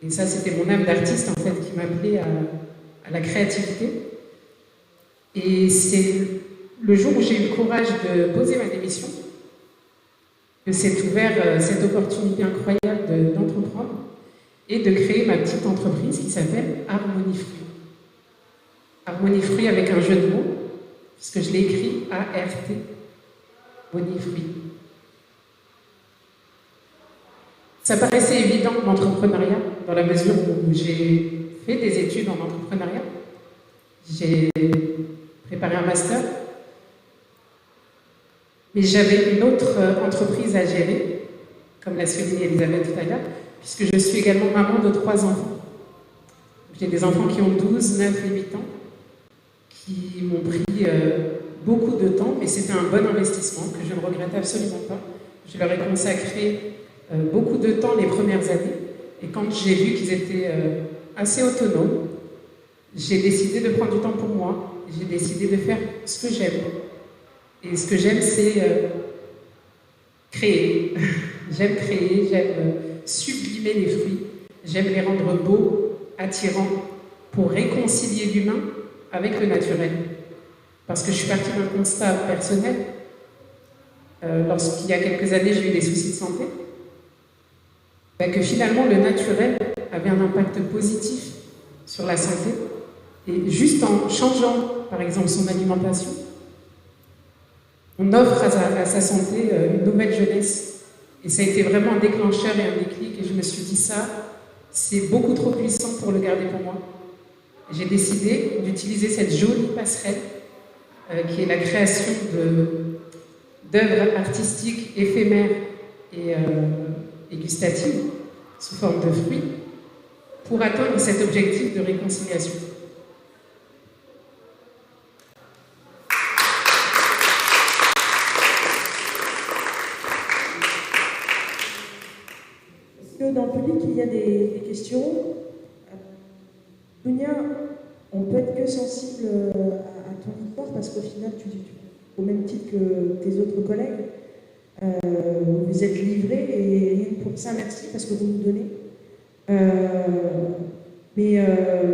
Et ça, c'était mon âme d'artiste, en fait, qui m'appelait à la créativité. Et c'est le jour où j'ai eu le courage de poser ma démission que s'est ouverte cette opportunité incroyable d'entreprendre et de créer ma petite entreprise qui s'appelle Harmonie Fruits. Harmonie Fruits avec un jeu de mots, puisque je l'ai écrit A-R-T, Harmonie Fruits. Ça paraissait évident l'entrepreneuriat, dans la mesure où j'ai fait des études en entrepreneuriat. J'ai préparé un master. Mais j'avais une autre entreprise à gérer, comme l'a souligné Elisabeth tout à l'heure, puisque je suis également maman de 3 enfants. J'ai des enfants qui ont 12, 9 et 8 ans, qui m'ont pris beaucoup de temps, mais c'était un bon investissement que je ne regrette absolument pas. Je leur ai consacré beaucoup de temps les premières années, et quand j'ai vu qu'ils étaient assez autonomes, j'ai décidé de prendre du temps pour moi, j'ai décidé de faire ce que j'aime. Et ce que j'aime, c'est créer. J'aime créer, j'aime sublimer les fruits, j'aime les rendre beaux, attirants, pour réconcilier l'humain avec le naturel. Parce que je suis partie d'un constat personnel. Lorsqu'il y a quelques années, j'ai eu des soucis de santé, que finalement, le naturel avait un impact positif sur la santé. Et juste en changeant, par exemple, son alimentation, on offre à sa santé une nouvelle jeunesse. Et ça a été vraiment un déclencheur et un déclic. Et je me suis dit, ça, c'est beaucoup trop puissant pour le garder pour moi. J'ai décidé d'utiliser cette jolie passerelle qui est la création d'œuvres artistiques éphémères et gustatives sous forme de fruits pour atteindre cet objectif de réconciliation. Dans le public, il y a des questions. Dunia, on peut être que sensible à ton histoire parce qu'au final, au même titre que tes autres collègues, vous êtes livrés et rien que pour ça, merci parce que vous nous donnez. Mais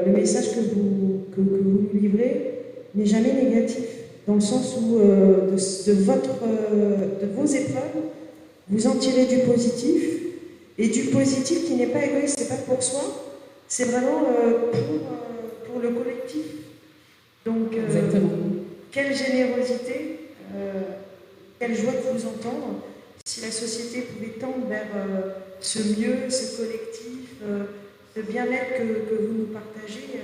le message que vous nous livrez n'est jamais négatif, dans le sens où de vos épreuves, vous en tirez du positif. Et du positif qui n'est pas égoïste, c'est pas pour soi, c'est vraiment pour le collectif. Donc, quelle générosité, quelle joie de vous entendre. Si la société pouvait tendre vers ce mieux, ce collectif, ce bien-être que vous nous partagez,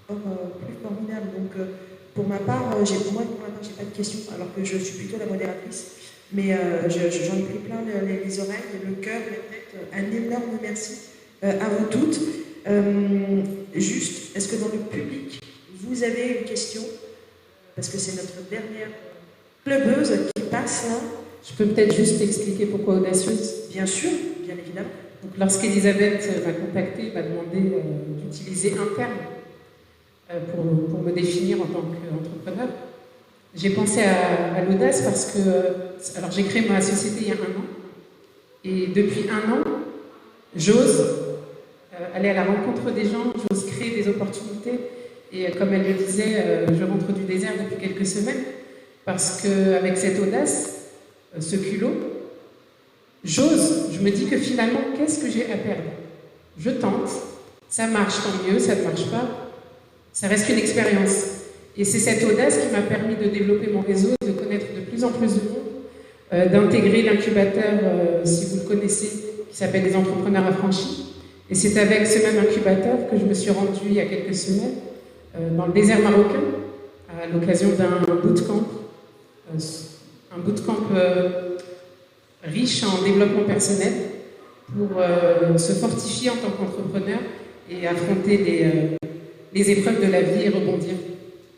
plus formidable. Donc, pour ma part, j'ai pas de questions, alors que je suis plutôt la modératrice. Mais j'en ai pris plein les oreilles, le cœur, la tête. Un énorme merci à vous toutes. Juste, est-ce que dans le public, vous avez une question? Parce que c'est notre dernière clubeuse qui passe là. Je peux peut-être juste expliquer pourquoi audacieuse? Bien sûr, bien évidemment. Donc, lorsqu'Elisabeth m'a contactée, m'a demandé d'utiliser un terme pour me définir en tant qu'entrepreneur, j'ai pensé à l'audace parce que alors j'ai créé ma société il y a 1 an et depuis 1 an, j'ose aller à la rencontre des gens, j'ose créer des opportunités et comme elle le disait, je rentre du désert depuis quelques semaines parce qu'avec cette audace, ce culot, j'ose, je me dis que finalement, qu'est-ce que j'ai à perdre? Je tente, ça marche tant mieux, ça ne marche pas, ça reste une expérience. Et c'est cette audace qui m'a permis de développer mon réseau, de connaître de plus en plus de monde, d'intégrer l'incubateur, si vous le connaissez, qui s'appelle les entrepreneurs affranchis. Et c'est avec ce même incubateur que je me suis rendue il y a quelques semaines dans le désert marocain, à l'occasion d'un bootcamp, riche en développement personnel pour se fortifier en tant qu'entrepreneur et affronter les épreuves de la vie et rebondir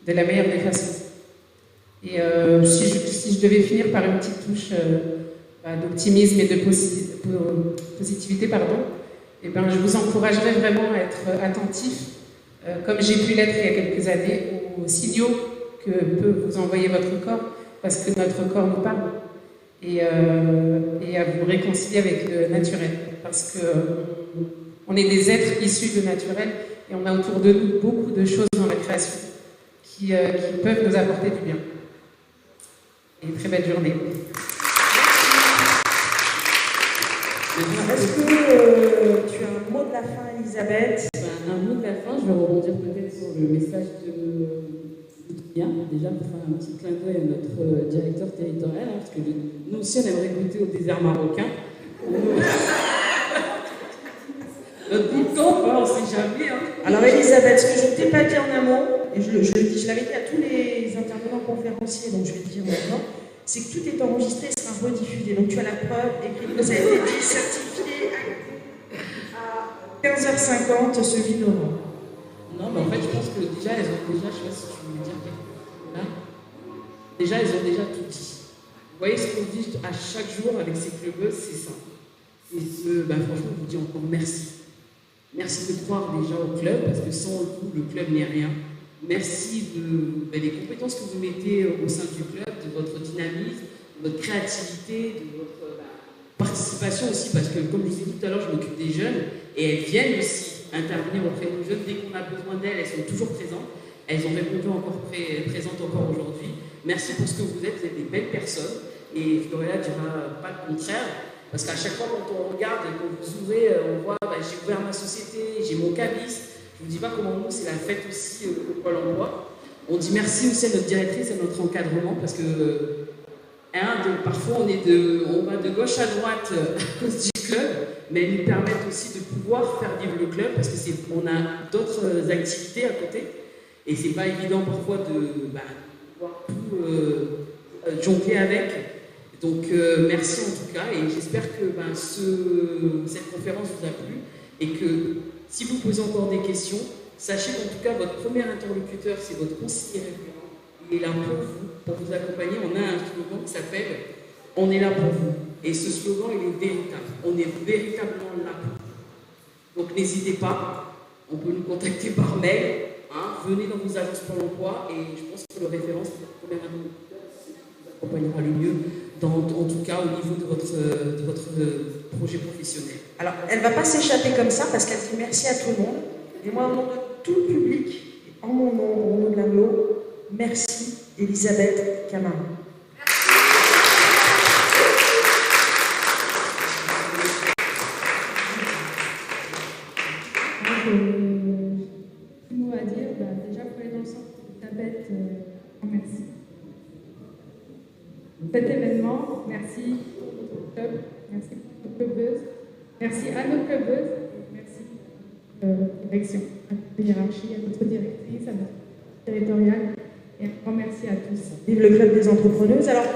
de la meilleure des façons. Et si je devais finir par une petite touche d'optimisme et de positivité, et ben, je vous encouragerais vraiment à être attentif, comme j'ai pu l'être il y a quelques années, aux signaux que peut vous envoyer votre corps, parce que notre corps nous parle, et à vous réconcilier avec le naturel, parce que on est des êtres issus de naturel, et on a autour de nous beaucoup de choses dans la création qui peuvent nous apporter du bien. Et une très belle journée. Est-ce que tu as un mot de la fin, Elisabeth? Un mot de la fin, je vais rebondir peut-être sur le message de Bien, déjà pour faire un petit clin d'œil à notre directeur territorial, parce que nous aussi on aimerait goûter au désert marocain. Notre boutcamp, on ne sait jamais. Alors Elisabeth, ce que je ne t'ai pas dit en amont, et je l'avais dit à tous les intervenants conférenciers, donc je vais le dire maintenant, c'est que tout est enregistré et sera rediffusé. Donc tu as la preuve écrite, vous avez été certifié à 15h50 ce 8 novembre. Non, mais en fait, je pense que déjà, elles ont déjà, je ne sais pas si tu veux dire quelque chose là, déjà, elles ont déjà tout dit. Vous voyez ce qu'on dit à chaque jour avec ces clubeuses, c'est ça. Et franchement, je vous dis encore merci. Merci de croire déjà au club, parce que sans vous, le club n'est rien. Merci des compétences que vous mettez au sein du club, de votre dynamisme, de votre créativité, de votre participation aussi, parce que comme je vous ai dit tout à l'heure, je m'occupe des jeunes, et elles viennent aussi intervenir auprès de nos jeunes. Dès qu'on a besoin d'elles, elles sont toujours présentes. Elles ont répondu encore présentes encore aujourd'hui. Merci pour ce que vous êtes des belles personnes. Et Florella ne dira pas le contraire. Parce qu'à chaque fois, quand on regarde et qu'on vous ouvrez, on voit, j'ai ouvert ma société, j'ai mon cabis. Je ne vous dis pas comment nous, c'est la fête aussi au Pôle emploi. On dit merci aussi à notre directrice, à notre encadrement, parce que parfois on va de gauche à droite à cause du club, mais elles nous permettent aussi de pouvoir faire vivre le club, parce qu'on a d'autres activités à côté. Et c'est pas évident parfois de pouvoir tout jongler avec. Donc merci en tout cas, et j'espère que cette conférence vous a plu, et que si vous posez encore des questions, sachez qu'en tout cas votre premier interlocuteur, c'est votre conseiller référent. Il est là pour vous accompagner. On a un slogan qui s'appelle « On est là pour vous ». Et ce slogan, il est véritable. On est véritablement là pour vous. Donc n'hésitez pas, on peut nous contacter par mail, venez dans vos agences pour l'emploi, et je pense que le référent, c'est votre premier interlocuteur qui vous accompagnera le mieux. En tout cas au niveau de votre projet professionnel. Alors, elle ne va pas s'échapper comme ça parce qu'elle dit merci à tout le monde. Et moi, au nom de tout le public, en mon nom, au nom de l'AMLO, merci Elisabeth Camara. Petit mot à dire, déjà pour aller dans le centre, Elisabeth, merci. Cet événement, merci pour notre club, merci pour nos clubeuses, merci à nos clubeuses, merci à notre direction, à notre hiérarchie, à notre directrice, à notre territoriale, et un grand merci à tous. Vive le club des entrepreneuses. Alors,